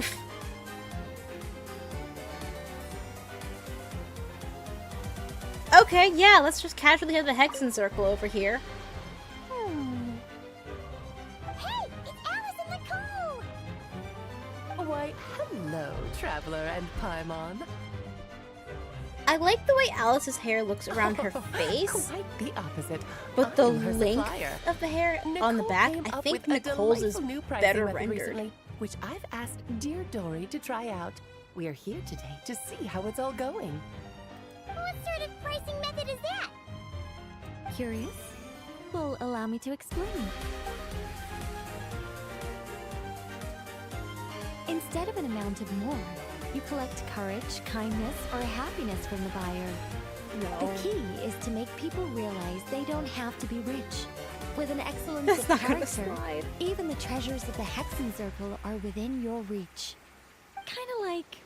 Okay, yeah, let's just casually have the Hexen Circle over here. Hey, it's Alice and Nicole! Why, hello, Traveler and Paimon. I like the way Alice's hair looks around her face, Quite the opposite. but the I'm her length supplier. of the hair on the Nicole back, came I up think with a Nicole's is delightful new pricing better method rendered. recently, which I've asked dear Dory to try out. We're here today to see how it's all going. What sort of pricing method is that? Curious? Well, allow me to explain. Instead of an amount of more, you collect courage, kindness, or happiness from the buyer. No. The key is to make people realize they don't have to be rich. With an excellence That's of not gonna character, slide. even the treasures of the Hexen Circle are within your reach. Kinda like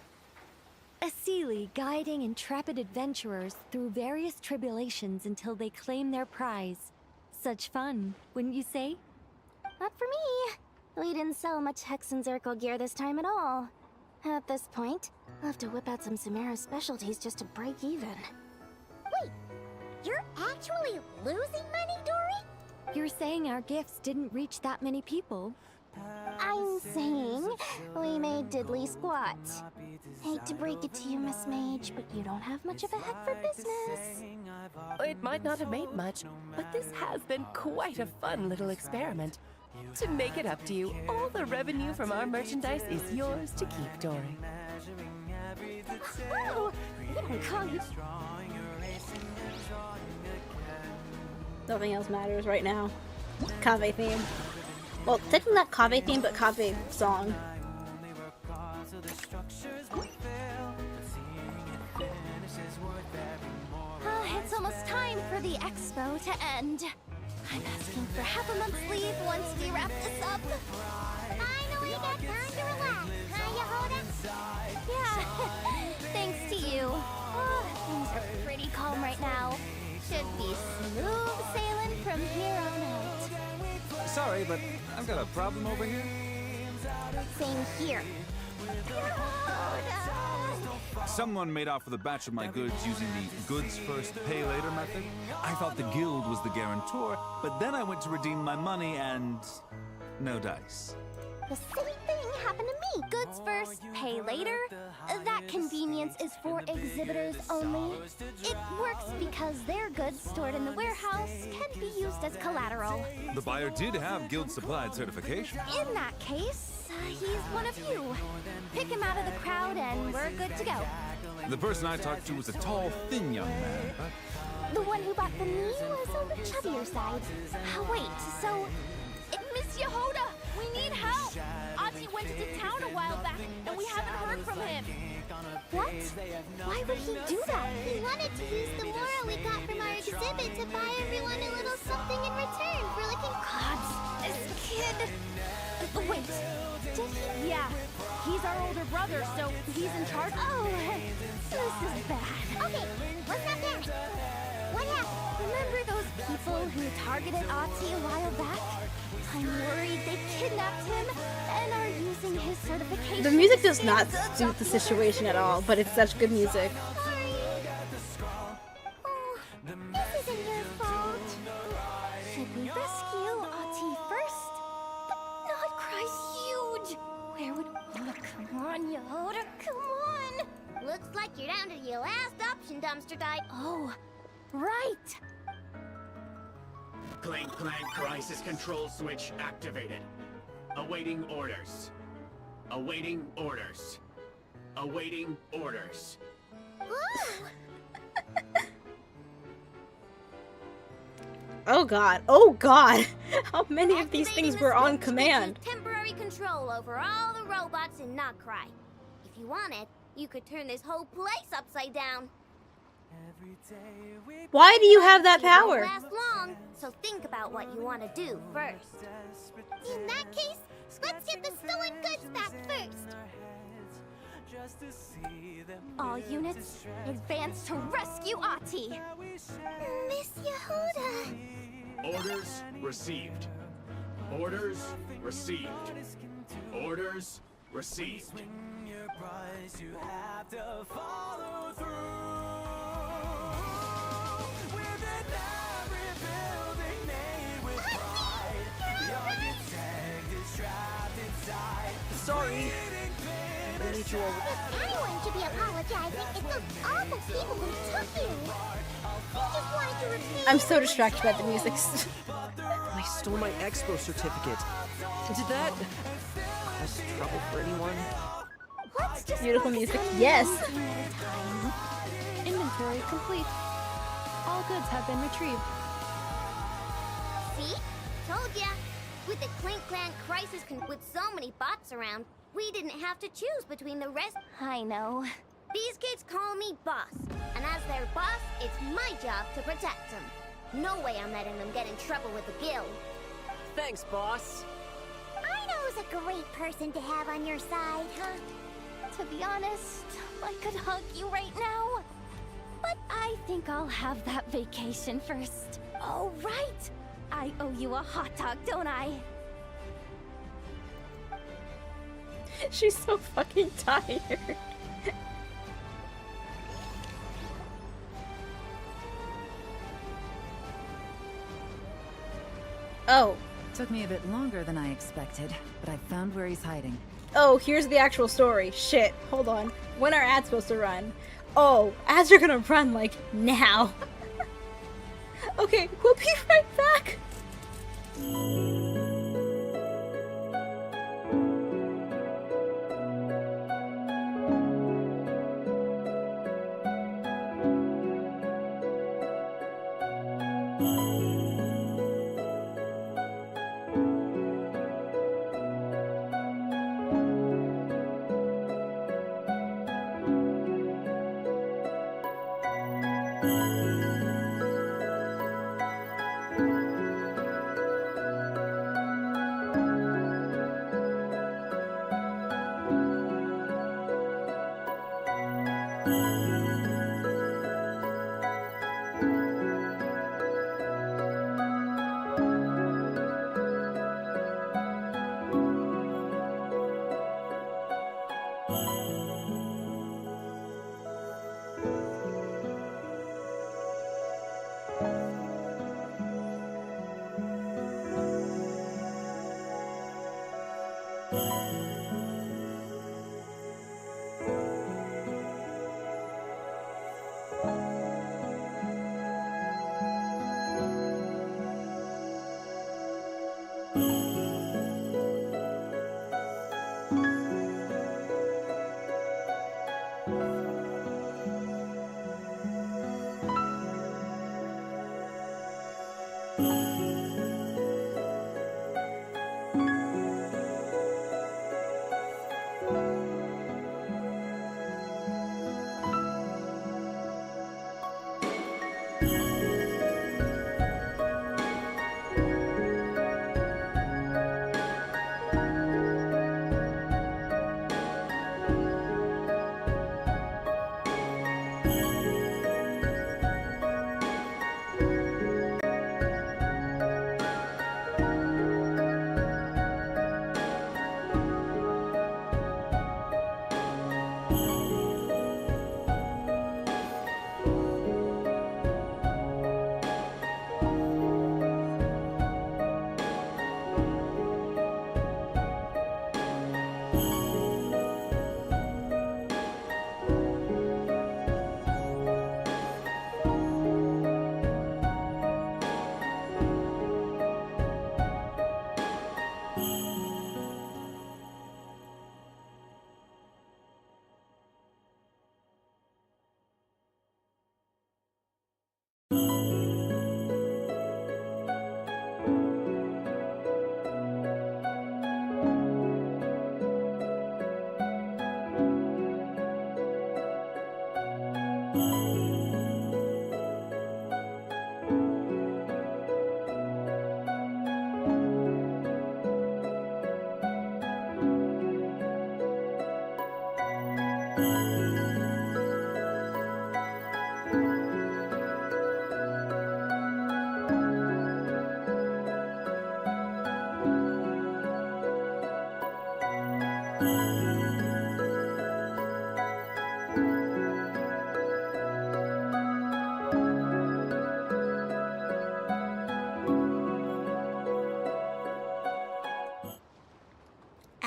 a Seelie guiding intrepid adventurers through various tribulations until they claim their prize. Such fun, wouldn't you say? Not for me. We didn't sell much Hexen Circle gear this time at all. At this point, I'll have to whip out some Samara specialties just to break even. Wait, you're actually losing money, Dory? You're saying our gifts didn't reach that many people? I'm saying we made diddly squat. Hate to break it to you, Miss Mage, but you don't have much of a head for business. It might not have made much, but this has been quite a fun little experiment. To make it up to you, all the revenue from our merchandise is yours to keep, Dory. Oh, you don't call you. Nothing else matters right now. Kaveh theme. Well, technically not Kaveh theme, but Kaveh song. It's almost time for the expo to end. I'm asking for half a month's leave once we wrap this up. Finally got time to relax, huh, Yehoda? Yeah, thanks to you. Oh, things are pretty calm right now. Should be smooth sailing from here on out. Sorry, but I've got a problem over here. Same here. Someone made off with a batch of my goods using the goods first, pay later method. I thought the guild was the guarantor, but then I went to redeem my money and no dice. The same thing happened to me. Goods first, pay later. That convenience is for exhibitors only. It works because their goods stored in the warehouse can be used as collateral. The buyer did have guild supplied certification. In that case, he's one of you. Pick him out of the crowd and we're good to go. The person I talked to was a tall, thin young man, but The one who bought from me was on the chubbier side. Wait, so... Miss Yehoda, we need help! Ati went into town a while back, and we haven't heard from him. What? Why would he do that? He wanted to use the moral we got from our exhibit to buy everyone a little something in return for looking... God, this kid... Wait, did he? Yeah, he's our older brother, so he's in charge. Oh, this is bad. Okay, let's not panic. What happened? Remember those people who targeted Ati a while back? I'm worried they kidnapped him and are using his certification. The music does not suit the situation at all, but it's such good music. This isn't your fault. Should we rescue Ati first? But Nodcry's huge. Where would... Oh, come on, Yehoda, come on. Looks like you're down to your last option, dumpster dive. Oh, right. Clank Clank crisis control switch activated. Awaiting orders. Awaiting orders. Awaiting orders. Oh god. Oh god. How many of these things were on command? Temporary control over all the robots in Notcry. If you wanted, you could turn this whole place upside down. Why do you have that It won't power? last long, so think about what you want to do first. In that case, let's get the stolen goods back first. All units, advance to rescue Ati. Miss Yehoda. Orders received. Orders received. Orders received. Sorry. I need you all. If anyone should be apologizing, it's those awful people who took you. They just wanted to repay I'm so distracted by the music. I stole my expo certificate. Did that cause trouble for anyone? Let's just Beautiful focus music. on Yes. one thing at a time. Inventory complete. All goods have been retrieved. See? Told ya. With the Clank Clan Crisis with so many bots around, we didn't have to choose between the rest. I know. These kids call me boss, and as their boss, it's my job to protect them. No way I'm letting them get in trouble with the guild. Thanks, boss. I know who's a great person to have on your side, huh? To be honest, I could hug you right now. But I think I'll have that vacation first. Oh, right! I owe you a hot dog, don't I? She's so fucking tired. Oh. Took me a bit longer than I expected, but I found where he's hiding. Oh, here's the actual story. Shit. Hold on. When are ads supposed to run? Oh, ads are gonna run, like, now. Okay, we'll be right back.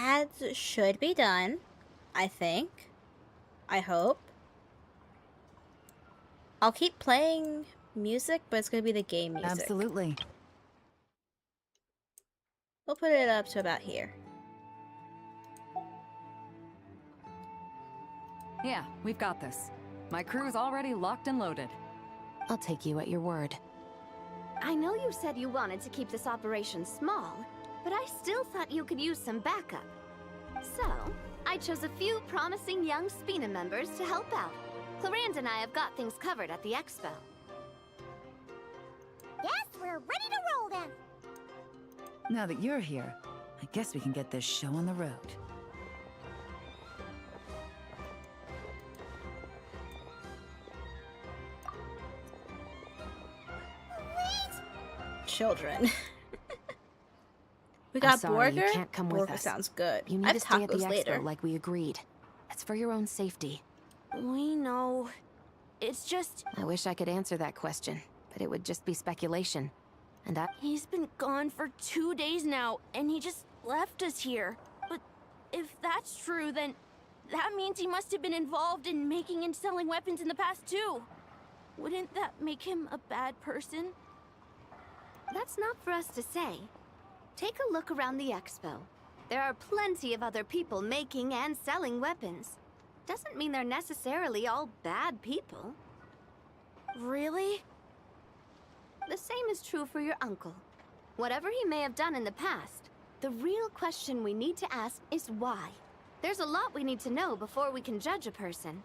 Ads should be done, I think. I hope. I'll keep playing music, but it's gonna be the game music. Absolutely. We'll put it up to about here. Yeah, we've got this. My crew's already locked and loaded. I'll take you at your word. I know you said you wanted to keep this operation small, but I still thought you could use some backup. So, I chose a few promising young Spina members to help out. Clarande and I have got things covered at the expo. Yes, we're ready to roll then. Now that you're here, I guess we can get this show on the road. Children. We I'm got sorry, burger. you can't come with Burger us. sounds good. You I need have to stay at the tacos expo later. like we agreed. It's for your own safety. We know. It's just... I wish I could answer that question, but it would just be speculation. And He's been gone for 2 days now, and he just left us here. But if that's true, then that means he must have been involved in making and selling weapons in the past too. Wouldn't that make him a bad person? That's not for us to say. Take a look around the expo. There are plenty of other people making and selling weapons. Doesn't mean they're necessarily all bad people. Really? The same is true for your uncle. Whatever he may have done in the past, the real question we need to ask is why. There's a lot we need to know before we can judge a person.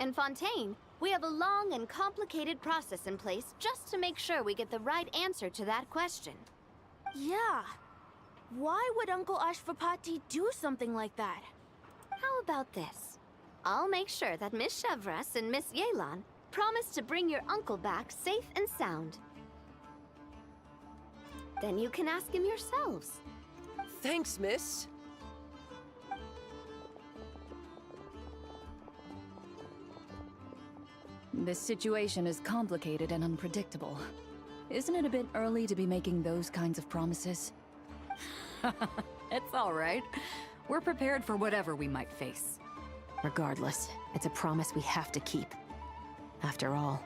In Fontaine, we have a long and complicated process in place just to make sure we get the right answer to that question. Yeah. Why would Uncle Ashvapati do something like that? How about this? I'll make sure that Miss Chevras and Miss Yelan promise to bring your uncle back safe and sound. Then you can ask him yourselves. Thanks, miss. This situation is complicated and unpredictable. Isn't it a bit early to be making those kinds of promises? It's all right. We're prepared for whatever we might face. regardless, it's a promise we have to keep. After all,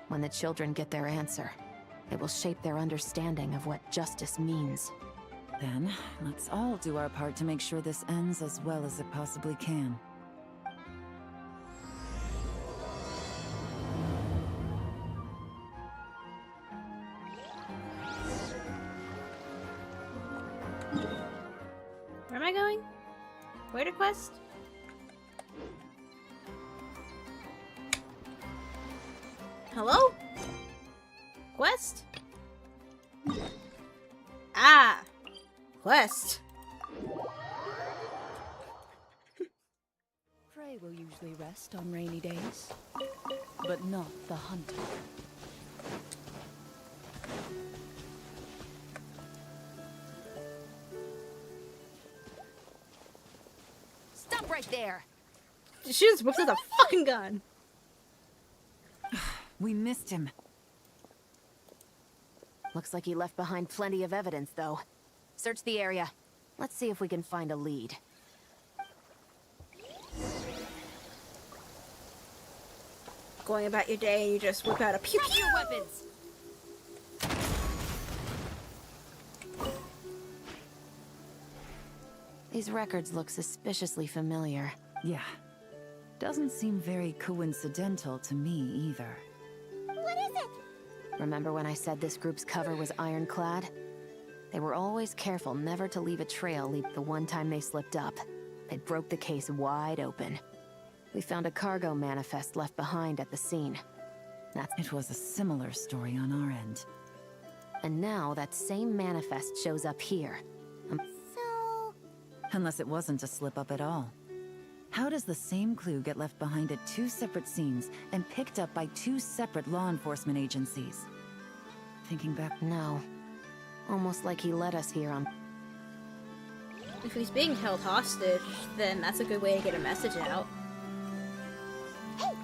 when the children get their answer, it will shape their understanding of what justice means. Then, let's all do our part to make sure this ends as well as it possibly can. Where am I going? Where to quest? Hello? Quest? Ah! Quest. Prey will usually rest on rainy days, but not the hunter. Stop right there! She just whips out a fucking gun. We missed him. Looks like he left behind plenty of evidence, though. Search the area. Let's see if we can find a lead. Going about your day and you just whip out a pew pew. Your weapons! These records look suspiciously familiar. Yeah. Doesn't seem very coincidental to me either. What is it? Remember when I said this group's cover was ironclad? They were always careful never to leave a trail the one time they slipped up. They broke the case wide open. We found a cargo manifest left behind at the scene. It was a similar story on our end. And now that same manifest shows up here. So... Unless it wasn't a slip-up at all. How does the same clue get left behind at two separate scenes and picked up by two separate law enforcement agencies? Thinking back... No. Almost like he led us here on... If he's being held hostage, then that's a good way to get a message out.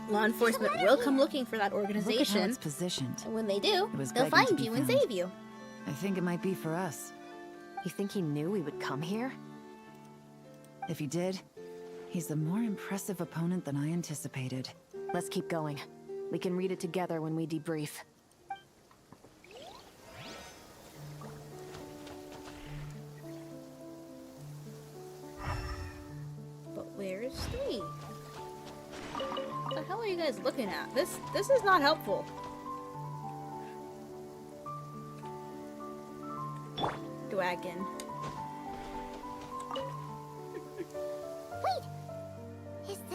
Law enforcement will come looking for that Look at how organization. it's positioned. And when they do, It was they'll begging to find be you and found. save you. I think it might be for us. You think he knew we would come here? If he did, he's a more impressive opponent than I anticipated. Let's keep going. We can read it together when we debrief. But where is 3? hell are you guys looking at? This is not helpful. Dragon.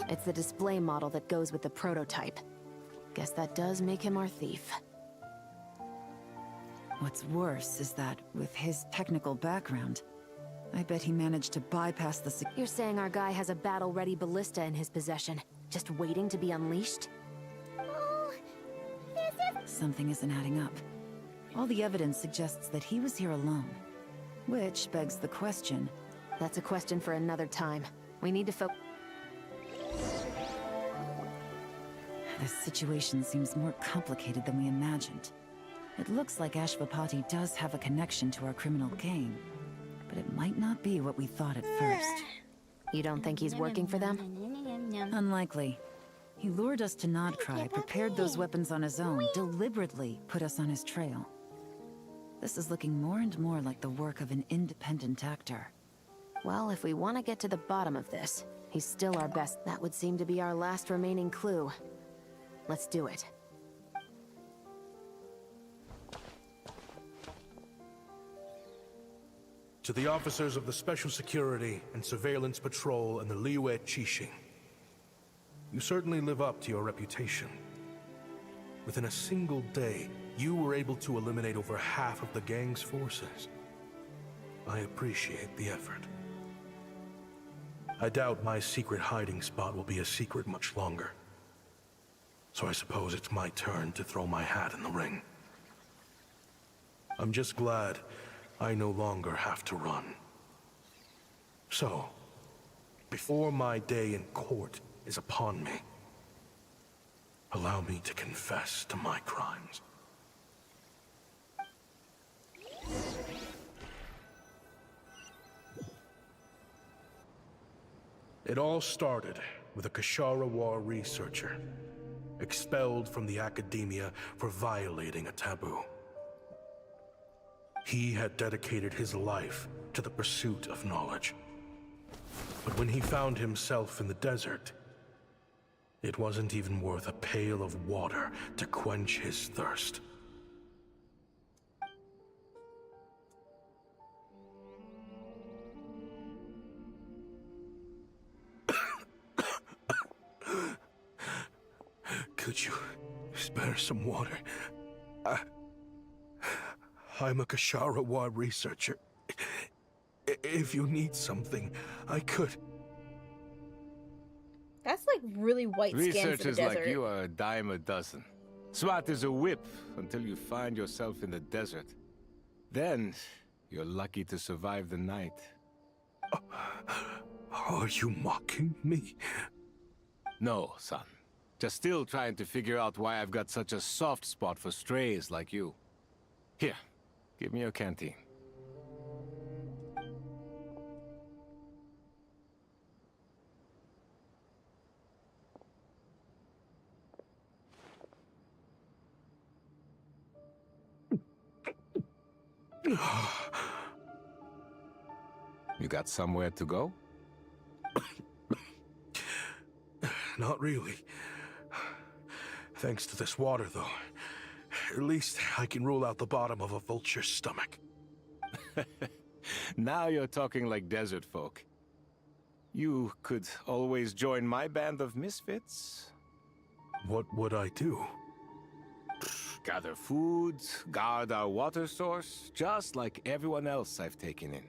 It's the display model that goes with the prototype. Guess that does make him our thief. What's worse is that, with his technical background, I bet he managed to bypass the You're saying our guy has a battle-ready ballista in his possession, just waiting to be unleashed? Oh, Something isn't adding up. All the evidence suggests that he was here alone. Which begs the question... That's a question for another time. We need to focus... This situation seems more complicated than we imagined. It looks like Ashvapati does have a connection to our criminal gang, but it might not be what we thought at first. You don't think he's working for them? Unlikely. He lured us to Nodcry, prepared those weapons on his own, deliberately put us on his trail. This is looking more and more like the work of an independent actor. Well, if we want to get to the bottom of this, he's still our best. That would seem to be our last remaining clue. Let's do it. To the officers of the Special Security and Surveillance Patrol and the Liyue Qixing, you certainly live up to your reputation. Within a single day, you were able to eliminate over half of the gang's forces. I appreciate the effort. I doubt my secret hiding spot will be a secret much longer. So I suppose it's my turn to throw my hat in the ring. I'm just glad I no longer have to run. So, before my day in court is upon me, allow me to confess to my crimes. It all started with a Kashara War researcher, expelled from the academia for violating a taboo. He had dedicated his life to the pursuit of knowledge. But when he found himself in the desert, it wasn't even worth a pail of water to quench his thirst. Could you spare some water? I'm a Kashara War researcher. If you need something, I could. That's like really white skin for the Researchers desert. like you are a dime a dozen. Smart as a whip until you find yourself in the desert. Then, you're lucky to survive the night. Are you mocking me? No, son. Just still trying to figure out why I've got such a soft spot for strays like you. Here, give me your canteen. You got somewhere to go? Not really. Thanks to this water, though. At least I can rule out the bottom of a vulture's stomach. Now you're talking like desert folk. You could always join my band of misfits. What would I do? Gather food, guard our water source, just like everyone else I've taken in.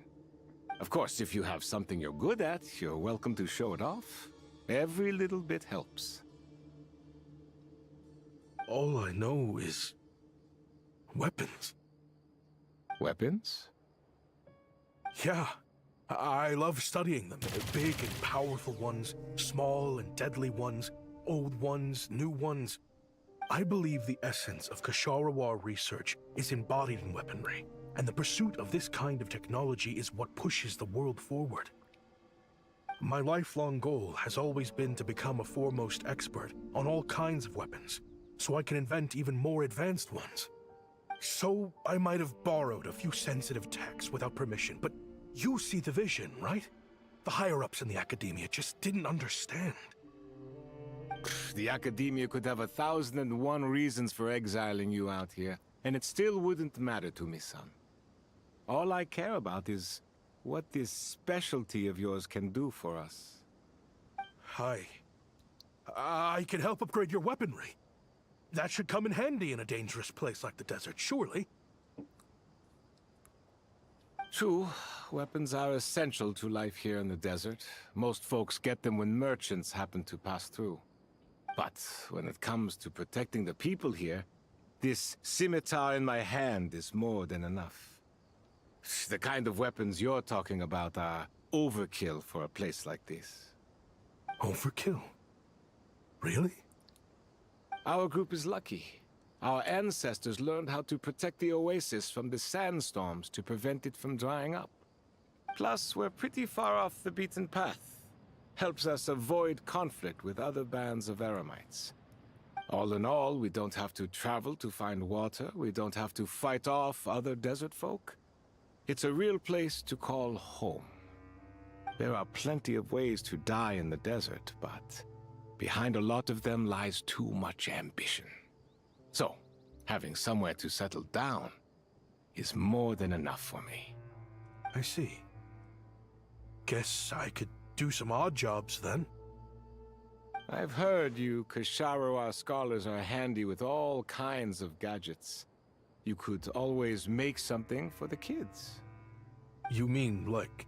Of course, if you have something you're good at, you're welcome to show it off. Every little bit helps. All I know is... weapons. Weapons? Yeah. I love studying them. Big and powerful ones, small and deadly ones, old ones, new ones. I believe the essence of Kashara War research is embodied in weaponry, and the pursuit of this kind of technology is what pushes the world forward. My lifelong goal has always been to become a foremost expert on all kinds of weapons, so I can invent even more advanced ones. So I might have borrowed a few sensitive techs without permission, but you see the vision, right? The higher-ups in the academia just didn't understand. The Academia could have 1,001 reasons for exiling you out here, and it still wouldn't matter to me, son. All I care about is what this specialty of yours can do for us. Hi. I can help upgrade your weaponry. That should come in handy in a dangerous place like the desert, surely. True, weapons are essential to life here in the desert. Most folks get them when merchants happen to pass through. But when it comes to protecting the people here, this scimitar in my hand is more than enough. The kind of weapons you're talking about are overkill for a place like this. Overkill? Really? Our group is lucky. Our ancestors learned how to protect the oasis from the sandstorms to prevent it from drying up. Plus, we're pretty far off the beaten path. Helps us avoid conflict with other bands of Eremites. All in all, we don't have to travel to find water, we don't have to fight off other desert folk. It's a real place to call home. There are plenty of ways to die in the desert, but behind a lot of them lies too much ambition. So, having somewhere to settle down is more than enough for me. I see. Guess I could do some odd jobs then. I've heard you Ksharowa scholars are handy with all kinds of gadgets. You could always make something for the kids. You mean, like,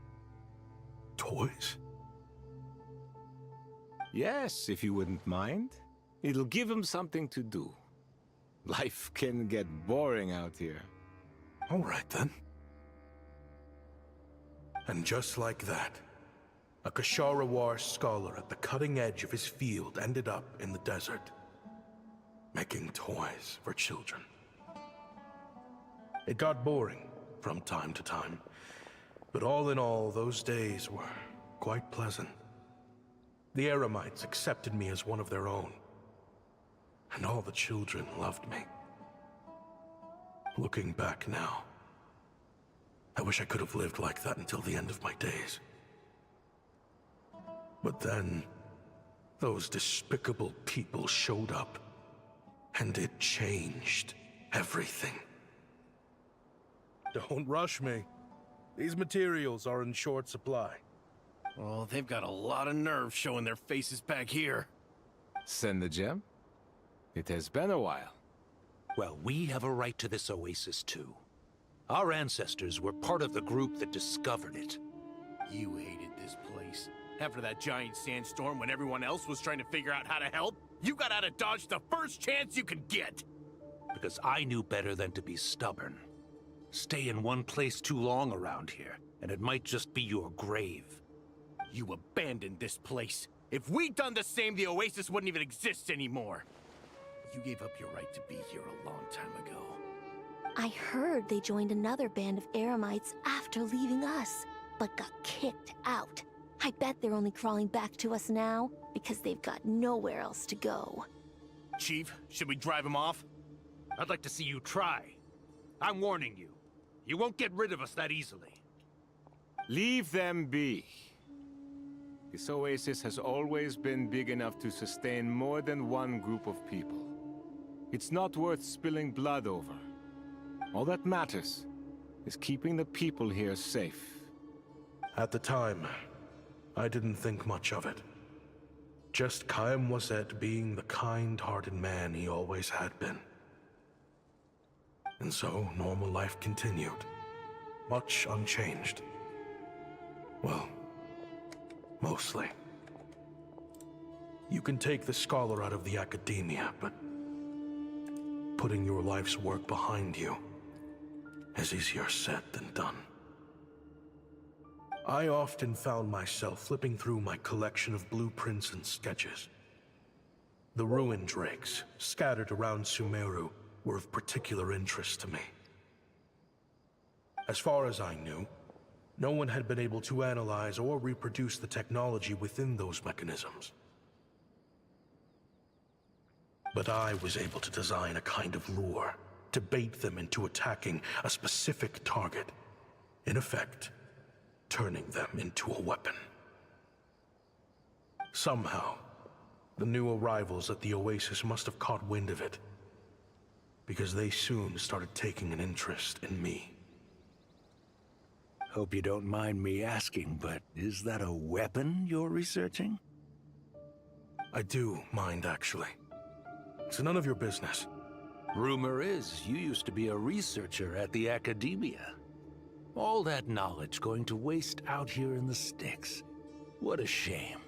toys? Yes, if you wouldn't mind. It'll give them something to do. Life can get boring out here. All right, then. And just like that, a Ksharowa scholar at the cutting edge of his field ended up in the desert, making toys for children. It got boring from time to time, but all in all, those days were quite pleasant. The Eremites accepted me as one of their own, and all the children loved me. Looking back now, I wish I could have lived like that until the end of my days. But then, those despicable people showed up, and it changed everything. Don't rush me. These materials are in short supply. Oh, they've got a lot of nerve showing their faces back here. Send the gem? It has been a while. Well, we have a right to this oasis too. Our ancestors were part of the group that discovered it. You hated this place. After that giant sandstorm when everyone else was trying to figure out how to help, you got out of Dodge the first chance you could get! Because I knew better than to be stubborn. Stay in one place too long around here, and it might just be your grave. You abandoned this place. If we'd done the same, the Oasis wouldn't even exist anymore. You gave up your right to be here a long time ago. I heard they joined another band of Eremites after leaving us, but got kicked out. I bet they're only crawling back to us now, because they've got nowhere else to go. Chief, should we drive him off? I'd like to see you try. I'm warning you. You won't get rid of us that easily. Leave them be. This oasis has always been big enough to sustain more than one group of people. It's not worth spilling blood over. All that matters is keeping the people here safe. At the time, I didn't think much of it. Just Chaim Wazet being the kind-hearted man he always had been. And so, normal life continued, much unchanged. Well, mostly. You can take the scholar out of the academia, but putting your life's work behind you is easier said than done. I often found myself flipping through my collection of blueprints and sketches. The ruin drakes scattered around Sumeru were of particular interest to me. As far as I knew, no one had been able to analyze or reproduce the technology within those mechanisms. But I was able to design a kind of lure to bait them into attacking a specific target, in effect, turning them into a weapon. Somehow, The new arrivals at the Oasis must have caught wind of it, because they soon started taking an interest in me. Hope you don't mind me asking, but is that a weapon you're researching? I do mind, actually. It's none of your business. Rumor is you used to be a researcher at the Academia. All that knowledge going to waste out here in the sticks. What a shame.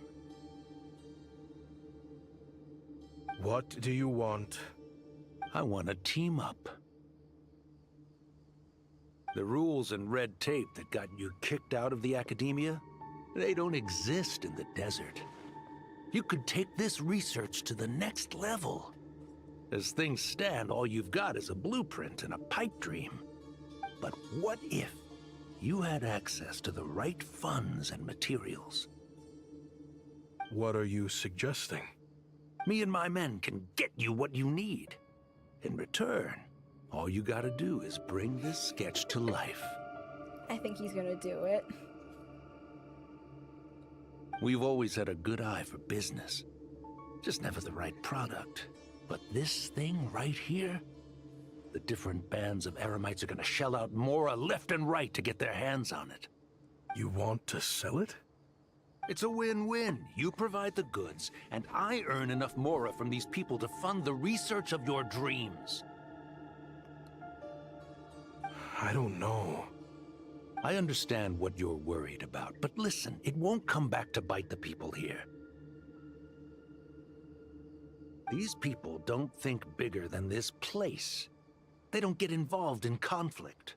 What do you want? I want to team up. The rules and red tape that got you kicked out of the Academia, they don't exist in the desert. You could take this research to the next level. As things stand, all you've got is a blueprint and a pipe dream. But what if you had access to the right funds and materials? What are you suggesting? Me and my men can get you what you need. In return, all you gotta do is bring this sketch to life. I think he's gonna do it. We've always had a good eye for business. Just never the right product. But this thing right here, the different bands of Eremites are gonna shell out Mora left and right to get their hands on it. You want to sell it? It's a win-win. You provide the goods, and I earn enough Mora from these people to fund the research of your dreams. I don't know. I understand what you're worried about, but listen, it won't come back to bite the people here. These people don't think bigger than this place. They don't get involved in conflict.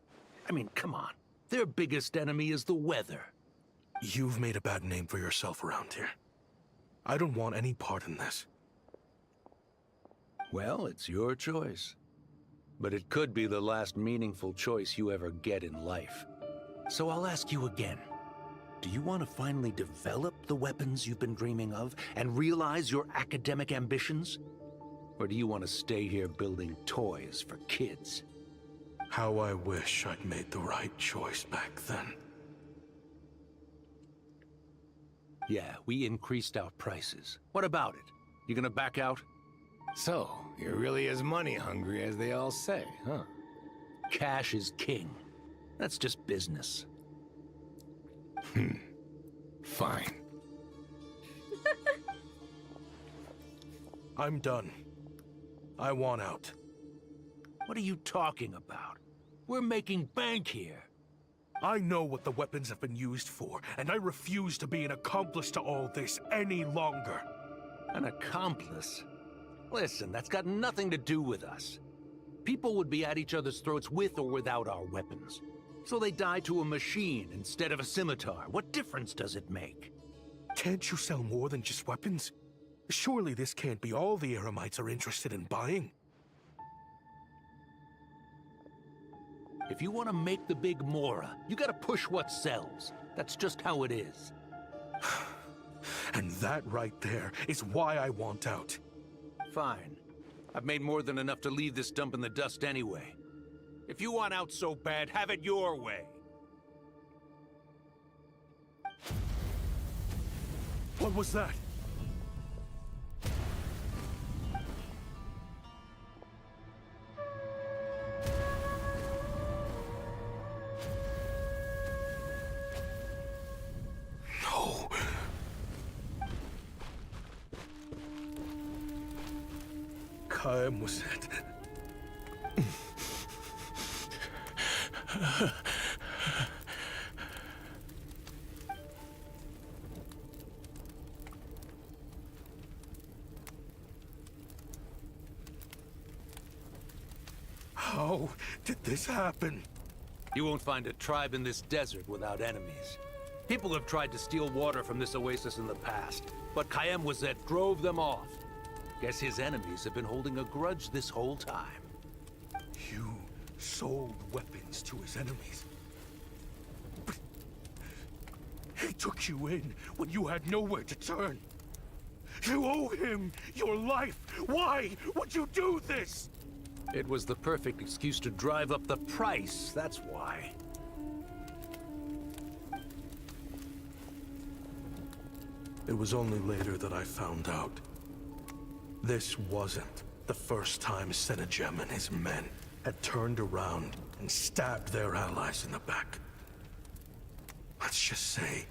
I mean, come on. Their biggest enemy is the weather. You've made a bad name for yourself around here. I don't want any part in this. Well, it's your choice. But it could be the last meaningful choice you ever get in life. So I'll ask you again. Do you want to finally develop the weapons you've been dreaming of and realize your academic ambitions? Or do you want to stay here building toys for kids? How I wish I'd made the right choice back then. Yeah, we increased our prices. What about it? You gonna back out? So, you're really as money hungry as they all say, huh? Cash is king. That's just business. Fine. I'm done. I want out. What are you talking about? We're making bank here. I know what the weapons have been used for, and I refuse to be an accomplice to all this any longer. An accomplice? Listen, that's got nothing to do with us. People would be at each other's throats with or without our weapons. So they die to a machine instead of a scimitar. What difference does it make? Can't you sell more than just weapons? Surely this can't be all the Eremites are interested in buying. If you want to make the big Mora, you gotta push what sells. That's just how it is. And that right there is why I want out. Fine. I've made more than enough to leave this dump in the dust anyway. If you want out so bad, have it your way. What was that? No. Kaem was it. How did this happen? You won't find a tribe in this desert without enemies. People have tried to steal water from this oasis in the past, but Kaem Wazet drove them off. Guess his enemies have been holding a grudge this whole time. You sold weapons to his enemies. But he took you in when you had nowhere to turn. You owe him your life. Why would you do this? It was the perfect excuse to drive up the price, that's why. It was only later that I found out. This wasn't the first time Senegem and his men had turned around and stabbed their allies in the back. Let's just say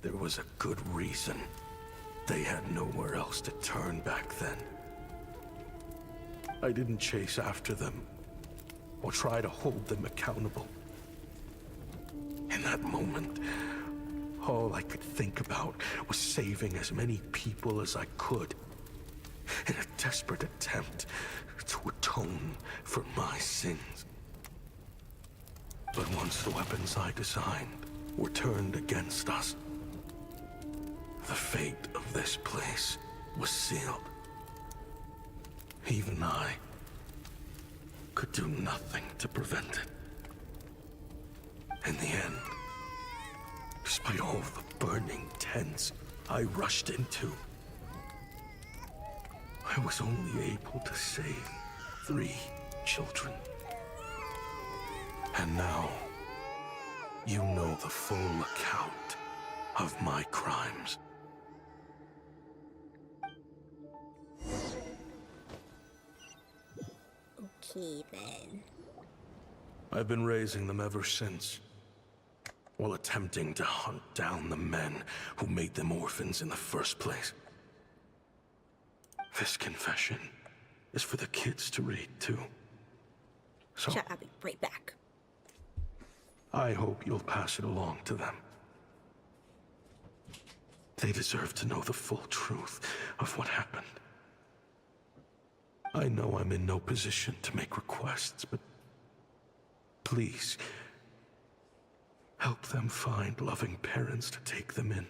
there was a good reason they had nowhere else to turn back then. I didn't chase after them or try to hold them accountable. In that moment, all I could think about was saving as many people as I could in a desperate attempt to atone for my sins. But once the weapons I designed were turned against us, the fate of this place was sealed. Even I could do nothing to prevent it. In the end, despite all the burning tents I rushed into, I was only able to save 3 children. And now, you know the full account of my crimes. Okay, then. I've been raising them ever since, while attempting to hunt down the men who made them orphans in the first place. This confession is for the kids to read, too. So, I'll be right back. I hope you'll pass it along to them. They deserve to know the full truth of what happened. I know I'm in no position to make requests, but please, help them find loving parents to take them in.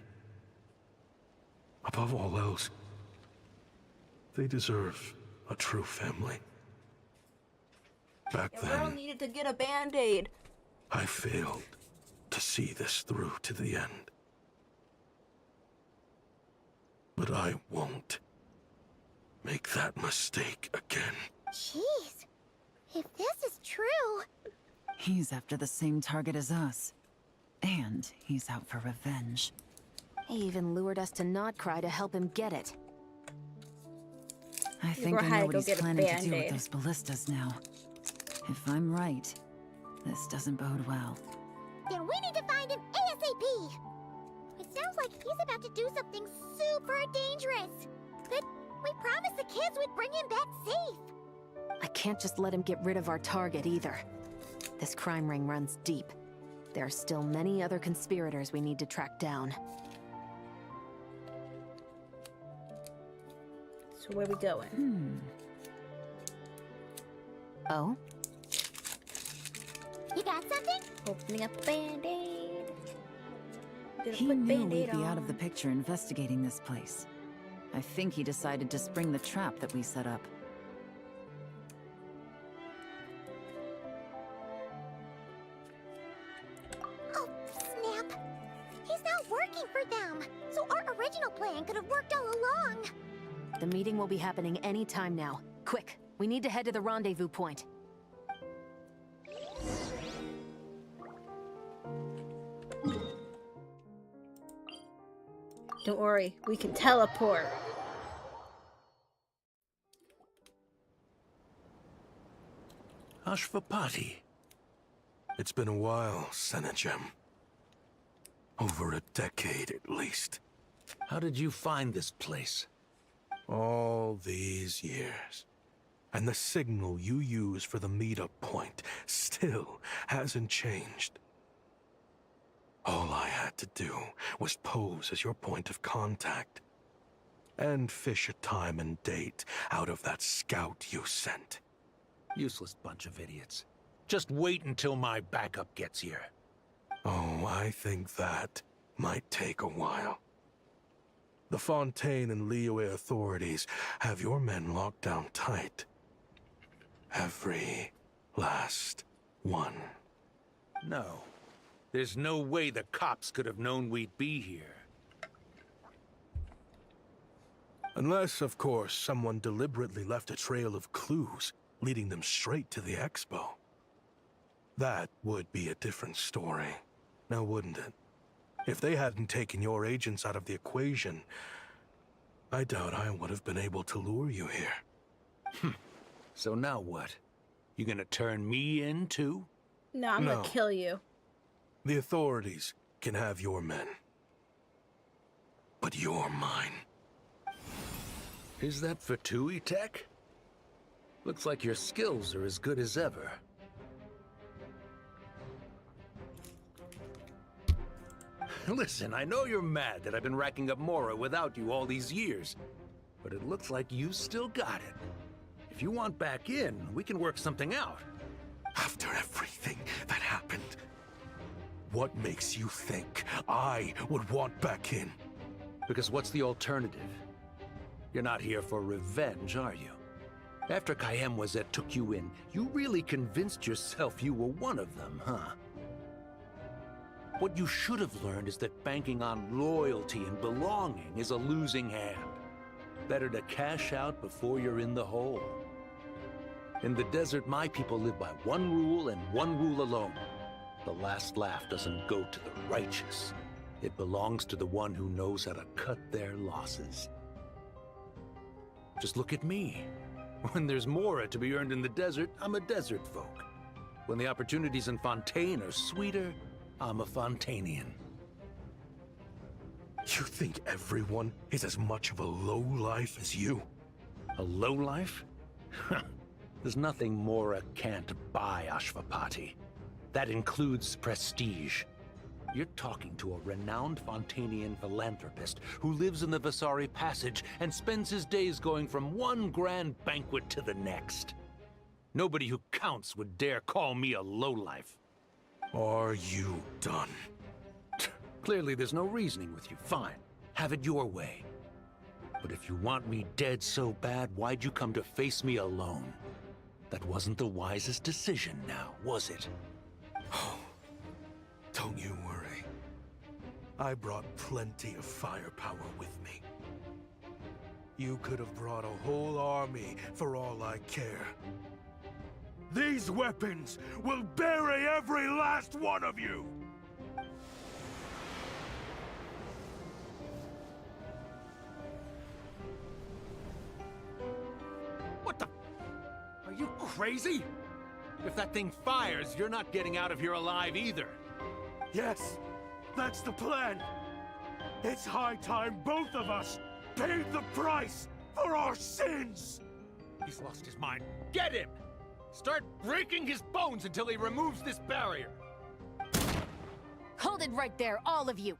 Above all else, they deserve a true family. Back Girl then, needed to get a Band-Aid. I failed to see this through to the end. But I won't make that mistake again. Jeez. If this is true... He's after the same target as us. And he's out for revenge. He even lured us to Nodcry to help him get it. I think I know what he's planning to do with those ballistas now. If I'm right, this doesn't bode well. Then we need to find him ASAP! It sounds like he's about to do something super dangerous. But we promised the kids we'd bring him back safe. I can't just let him get rid of our target either. This crime ring runs deep. There are still many other conspirators we need to track down. So where we going? Oh? You got something? Opening up a Band-Aid. He knew we'd be out of the picture investigating this place. I think he decided to spring the trap that we set up. Oh, snap. He's not working for them. So our original plan could have worked all along. The meeting will be happening any time now. Quick, we need to head to the rendezvous point. Don't worry, we can teleport. Ashvapati. It's been a while, Senegem. Over a decade, at least. How did you find this place? All these years. And the signal you use for the meetup point still hasn't changed. All I had to do was pose as your point of contact. And fish a time and date out of that scout you sent. Useless bunch of idiots. Just wait until my backup gets here. Oh, I think that might take a while. The Fontaine and Liyue authorities have your men locked down tight. Every last one. No. There's no way the cops could have known we'd be here. Unless, of course, someone deliberately left a trail of clues, leading them straight to the expo. That would be a different story, now wouldn't it? If they hadn't taken your agents out of the equation, I doubt I would have been able to lure you here. So now what? You gonna turn me in too? No, I'm No. gonna kill you. The authorities can have your men. But you're mine. Is that for Tui Tech? Looks like your skills are as good as ever. Listen, I know you're mad that I've been racking up Mora without you all these years, but it looks like you still got it. If you want back in, we can work something out. After everything that happened, what makes you think I would want back in? Because what's the alternative? You're not here for revenge, are you? After Kayemwazet took you in, you really convinced yourself you were one of them, huh? What you should have learned is that banking on loyalty and belonging is a losing hand. Better to cash out before you're in the hole. In the desert, my people live by one rule and one rule alone. The last laugh doesn't go to the righteous. It belongs to the one who knows how to cut their losses. Just look at me. When there's Mora to be earned in the desert, I'm a desert folk. When the opportunities in Fontaine are sweeter, I'm a Fontanian. You think everyone is as much of a lowlife as you? A lowlife? There's nothing Mora can't buy, Ashvapati. That includes prestige. You're talking to a renowned Fontanian philanthropist who lives in the Vasari Passage and spends his days going from one grand banquet to the next. Nobody who counts would dare call me a lowlife. Are you done? Clearly there's no reasoning with you. Fine. Have it your way. But if you want me dead so bad, why'd you come to face me alone? That wasn't the wisest decision now, was it? Oh, don't you worry. I brought plenty of firepower with me. You could have brought a whole army for all I care. These weapons will bury every last one of you! What the? Are you crazy? If that thing fires, you're not getting out of here alive either. Yes, that's the plan. It's high time both of us paid the price for our sins! He's lost his mind. Get him! Start breaking his bones until he removes this barrier. Hold it right there, all of you!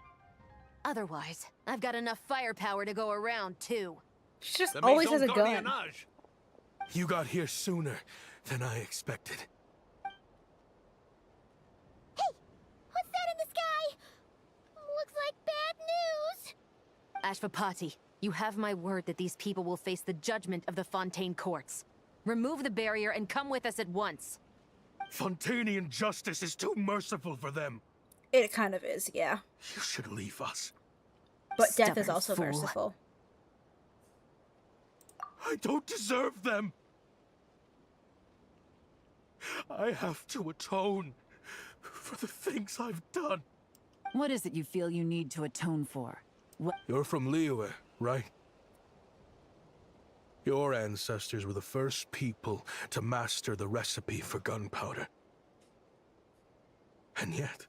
Otherwise, I've got enough firepower to go around, too. She just always has a gun. You got here sooner than I expected. Hey! What's that in the sky? Looks like bad news! Ashvapati, you have my word that these people will face the judgment of the Fontaine courts. Remove the barrier and come with us at once. Fontanian justice is too merciful for them. It kind of is, yeah. You should leave us. But death is Stubborn also fool. merciful. I don't deserve them. I have to atone for the things I've done. What is it you feel you need to atone for? What? You're from Liyue, right? Your ancestors were the first people to master the recipe for gunpowder. And yet,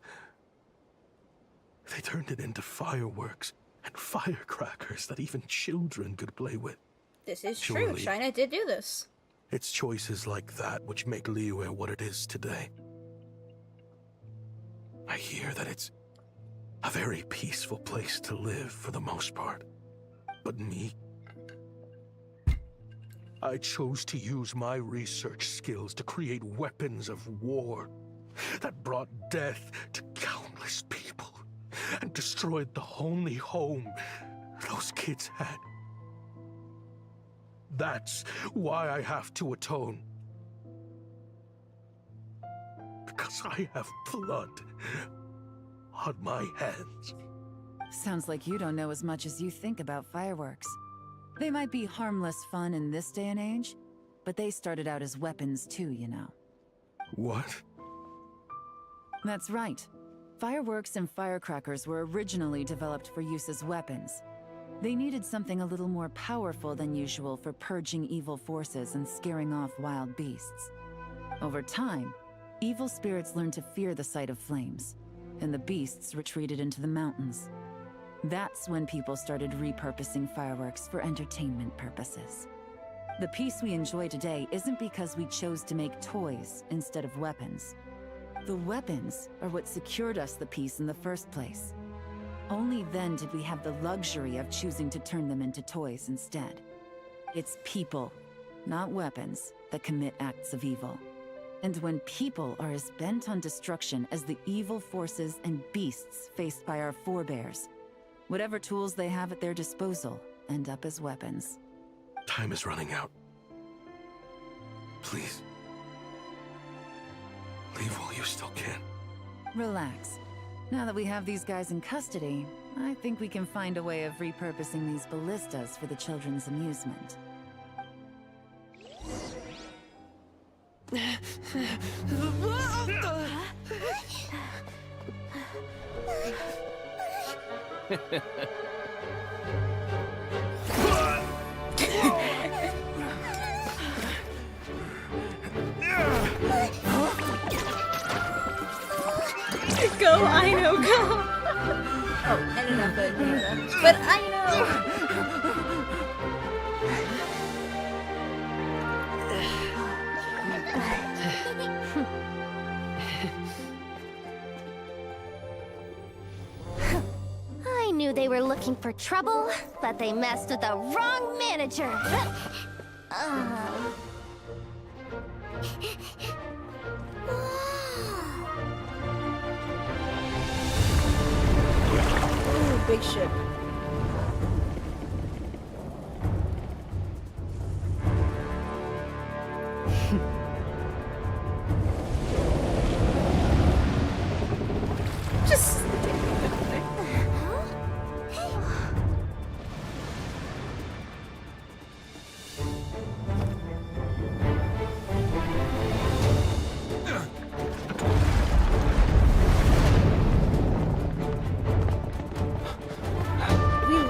they turned it into fireworks and firecrackers that even children could play with. This is Surely. true. China did do this. It's choices like that which make Liyue what it is today. I hear that it's a very peaceful place to live for the most part. But me, I chose to use my research skills to create weapons of war that brought death to countless people and destroyed the only home those kids had. That's why I have to atone. Because I have blood on my hands. Sounds like you don't know as much as you think about fireworks. They might be harmless fun in this day and age, but they started out as weapons too, you know. What? That's right. Fireworks and firecrackers were originally developed for use as weapons. They needed something a little more powerful than usual for purging evil forces and scaring off wild beasts. Over time, evil spirits learned to fear the sight of flames, and the beasts retreated into the mountains. That's when people started repurposing fireworks for entertainment purposes. The peace we enjoy today isn't because we chose to make toys instead of weapons. The weapons are what secured us the peace in the first place. Only then did we have the luxury of choosing to turn them into toys instead. It's people, not weapons, that commit acts of evil. And when people are as bent on destruction as the evil forces and beasts faced by our forebears, whatever tools they have at their disposal end up as weapons. Time is running out. Please. Leave while you still can. Relax. Now that we have these guys in custody, I think we can find a way of repurposing these ballistas for the children's amusement. Go, I know, go! Oh, I don't know, but I know! I knew they were looking for trouble, but they messed with the wrong manager. Ooh, big ship. Just...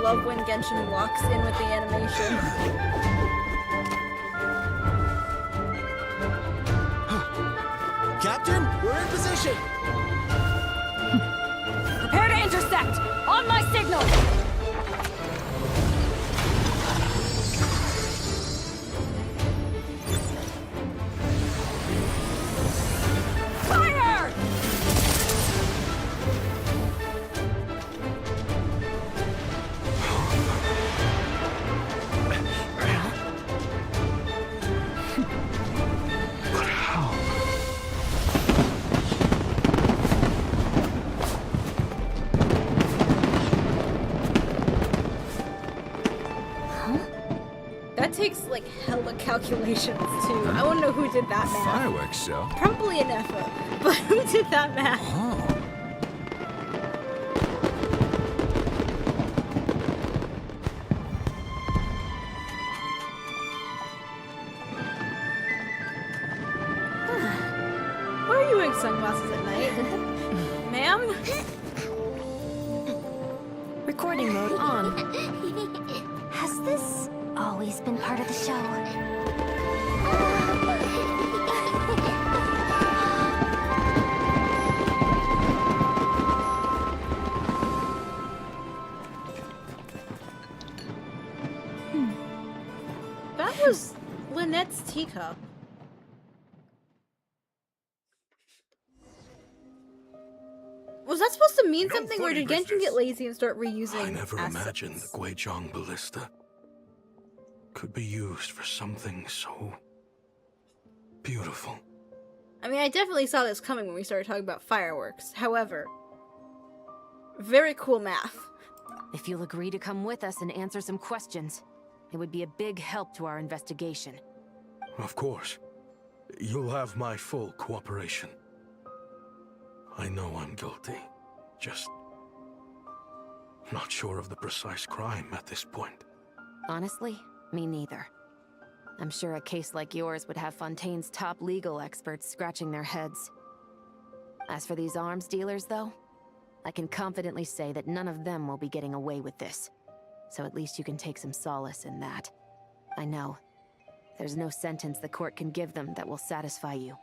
love when Genshin walks in with the animation. Captain, we're in position! Prepare to intercept! On my signal! Fire! That takes like hella calculations too. I want to know who did that math. Fireworks show? Probably an effort, but who did that math? Why are you wearing sunglasses at night? Ma'am? Recording mode on. Has this always been part of the show? That was Lynette's teacup. Was that supposed to mean something, or did Genshin get lazy and start reusing I never assets? imagined the Guizhong Ballista could be used for something so beautiful. I mean, I definitely saw this coming when we started talking about fireworks. However, very cool math. If you'll agree to come with us and answer some questions, it would be a big help to our investigation. Of course. You'll have my full cooperation. I know I'm guilty. Just not sure of the precise crime at this point. Honestly, me neither. I'm sure a case like yours would have Fontaine's top legal experts scratching their heads. As for these arms dealers, though, I can confidently say that none of them will be getting away with this. so at least you can take some solace in that. I know. There's no sentence the court can give them that will satisfy you.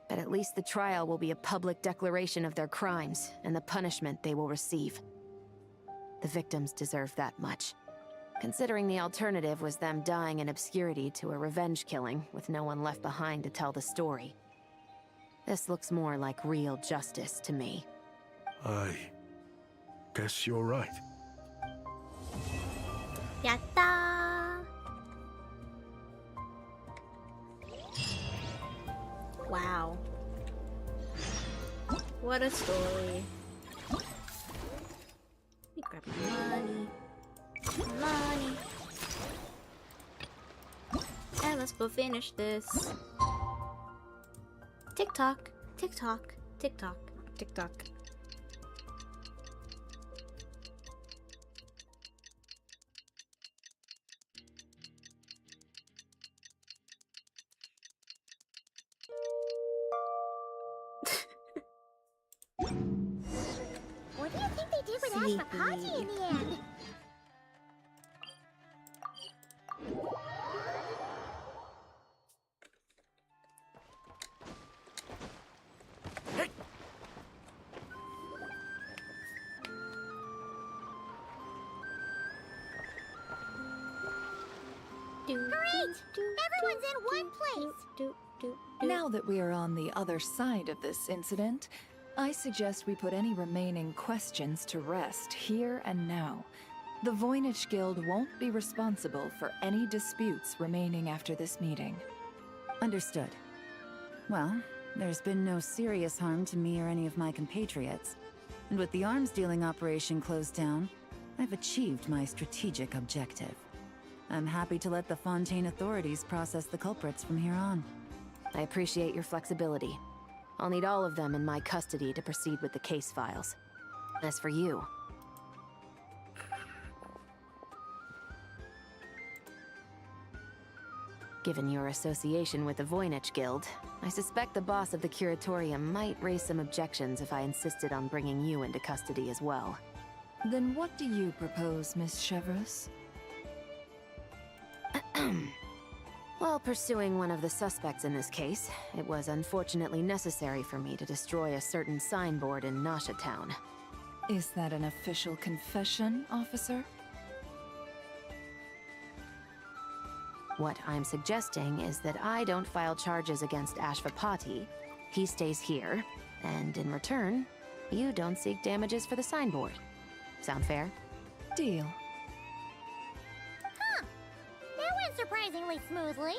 But at least the trial will be a public declaration of their crimes and the punishment they will receive. The victims deserve that much, considering the alternative was them dying in obscurity to a revenge killing with no one left behind to tell the story. This looks more like real justice to me. I guess you're right. Yatta! Wow. What a story. Let me grab my money. Money. And let's go finish this. TikTok, TikTok, TikTok, TikTok. What do you think they did with Ashfapati in the end? Great! Everyone's in one place! Now that we are on the other side of this incident, I suggest we put any remaining questions to rest here and now. The Voynich Guild won't be responsible for any disputes remaining after this meeting. Understood. Well, there's been no serious harm to me or any of my compatriots. And with the arms dealing operation closed down, I've achieved my strategic objective. I'm happy to let the Fontaine authorities process the culprits from here on. I appreciate your flexibility. I'll need all of them in my custody to proceed with the case files. As for you... Given your association with the Voynich Guild, I suspect the boss of the Curatorium might raise some objections if I insisted on bringing you into custody as well. Then what do you propose, Miss Chevreuse? While pursuing one of the suspects in this case, it was unfortunately necessary for me to destroy a certain signboard in Nasha Town. Is that an official confession, officer? What I'm suggesting is that I don't file charges against Ashfapati, he stays here, and in return, you don't seek damages for the signboard. Sound fair? Deal. Huh. That went surprisingly smoothly.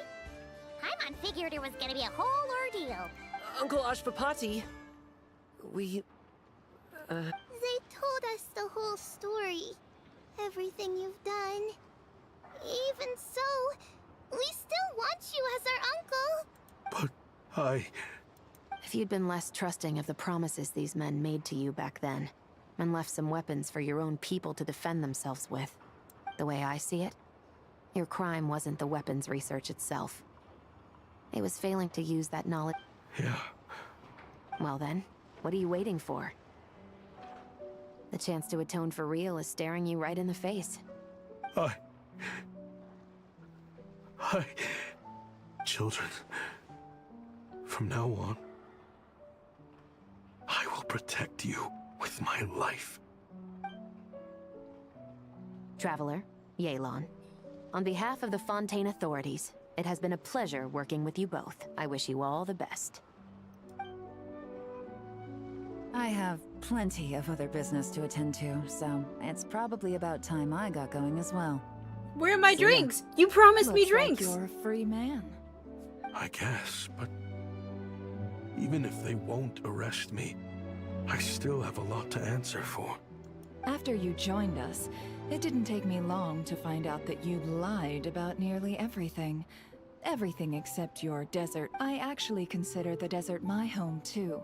Paimon figured it was gonna be a whole ordeal. Uncle Ashfapati, we... They told us the whole story. Everything you've done. Even so, we still want you as our uncle. But I... If you'd been less trusting of the promises these men made to you back then, and left some weapons for your own people to defend themselves with, the way I see it, your crime wasn't the weapons research itself. It was failing to use that knowledge. Yeah. Well then, what are you waiting for? The chance to atone for real is staring you right in the face. Children, from now on, I will protect you with my life. Traveler, Yelan, on behalf of the Fontaine authorities, it has been a pleasure working with you both. I wish you all the best. I have plenty of other business to attend to, so it's probably about time I got going as well. Where are my drinks? You promised me Looks like drinks! you're a free man. I guess, but even if they won't arrest me, I still have a lot to answer for. After you joined us, it didn't take me long to find out that you lied about nearly everything. Everything except your desert. I actually consider the desert my home too.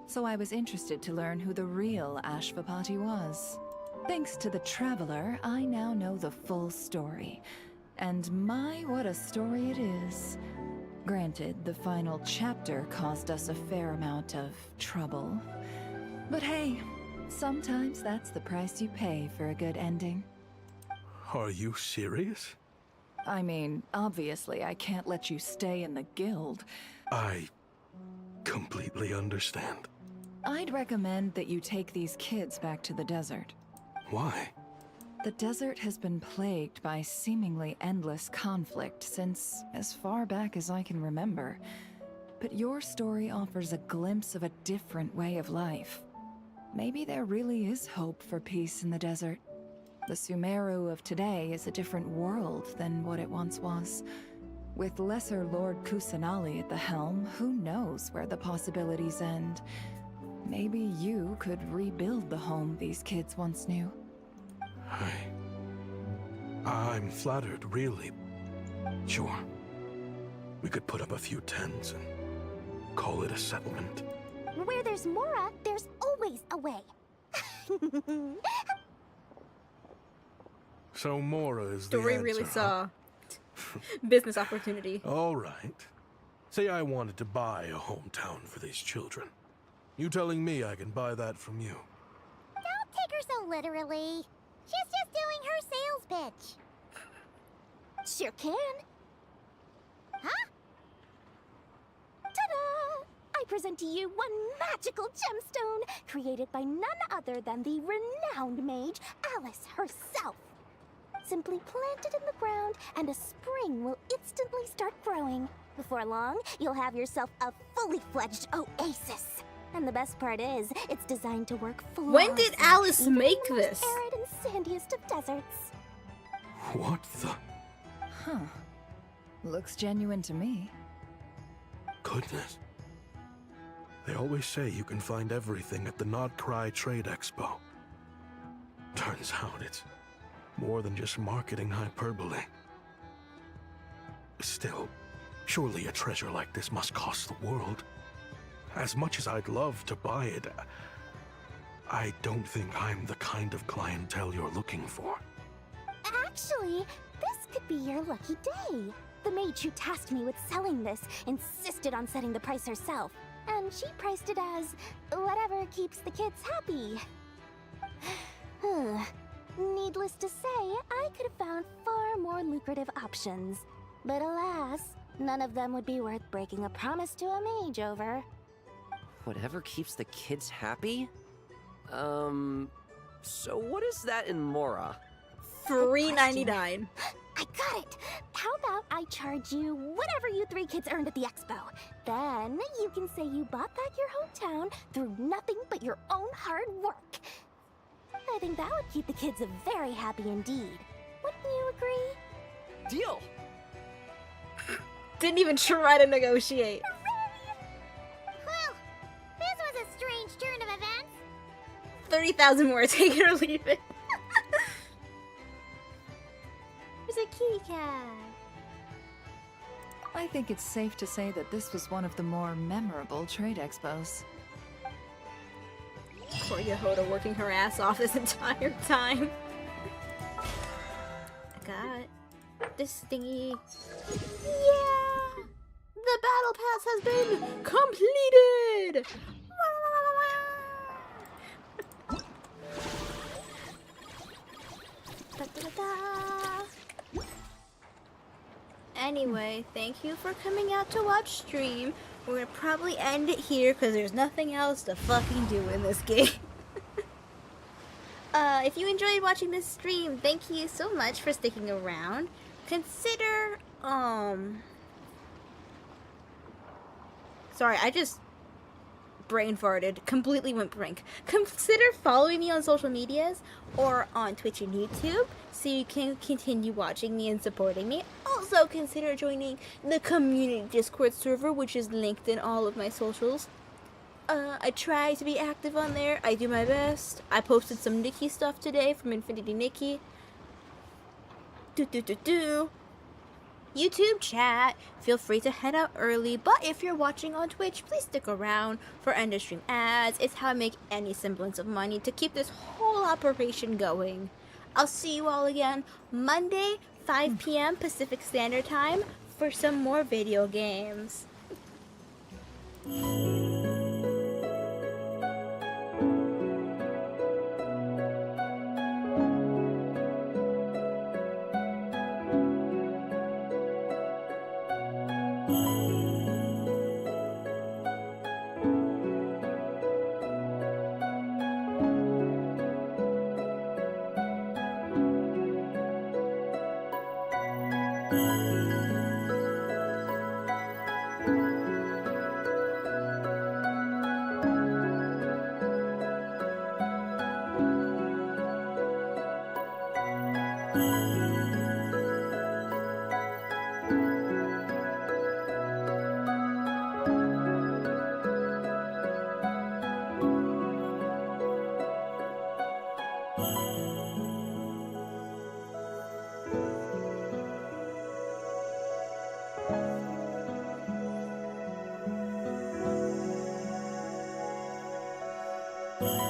So I was interested to learn who the real Ashfapati was. Thanks to the Traveler, I now know the full story. And my, what a story it is. Granted, the final chapter caused us a fair amount of trouble. But hey, sometimes that's the price you pay for a good ending. Are you serious? I mean, obviously I can't let you stay in the guild. I completely understand. I'd recommend that you take these kids back to the desert. Why? The desert has been plagued by seemingly endless conflict since as far back as I can remember. But your story offers a glimpse of a different way of life. Maybe there really is hope for peace in the desert. The Sumeru of today is a different world than what it once was. With Lesser Lord Kusanali at the helm, who knows where the possibilities end? Maybe you could rebuild the home these kids once knew. I'm flattered, really. Sure. We could put up a few tents and call it a settlement. Where there's Mora, there's always a way. So Mora is the Story answer, really huh? saw business opportunity. All right. Say I wanted to buy a hometown for these children. You telling me I can buy that from you? Don't take her so literally. She's just doing her sales pitch. Sure can. Huh? Ta-da! I present to you one magical gemstone created by none other than the renowned mage Alice herself. Simply plant it in the ground and a spring will instantly start growing. Before long, you'll have yourself a fully fledged oasis. And the best part is, it's designed to work flawlessly. When did Alice even make in the most this? arid and sandiest of deserts. What the? Huh. Looks genuine to me. Goodness. They always say you can find everything at the Nodcry Trade Expo. Turns out it's more than just marketing hyperbole. Still, surely a treasure like this must cost the world. As much as I'd love to buy it, I don't think I'm the kind of clientele you're looking for. Actually, this could be your lucky day. The mage who tasked me with selling this insisted on setting the price herself, and she priced it as whatever keeps the kids happy. Needless to say, I could have found far more lucrative options. But alas, none of them would be worth breaking a promise to a mage over. Whatever keeps the kids happy? So what is that in Mora? $3.99. I got it! How about I charge you whatever you three kids earned at the expo? Then you can say you bought back your hometown through nothing but your own hard work. I think that would keep the kids very happy indeed. Wouldn't you agree? Deal! Didn't even try to negotiate. Well, this was a strange turn of events. 30,000 more, take it or leave it. There's a kitty cat. I think it's safe to say that this was one of the more memorable trade expos. Poor Yehoda working her ass off this entire time. I got this thingy. Yeah! The battle pass has been completed! Anyway, thank you for coming out to watch stream. We're gonna probably end it here because there's nothing else to fucking do in this game. If you enjoyed watching this stream, thank you so much for sticking around. Consider, sorry, I just brain farted, completely went blank. Consider following me on social medias or on Twitch and YouTube so you can continue watching me and supporting me. Also consider joining the community Discord server, which is linked in all of my socials. I try to be active on there. I do my best. I posted some Nikki stuff today from Infinity Nikki. YouTube chat, feel free to head out early, but if you're watching on Twitch, please stick around for end of stream ads. It's how I make any semblance of money to keep this whole operation going. I'll see you all again Monday, 5 p.m. Pacific Standard Time for some more video games. you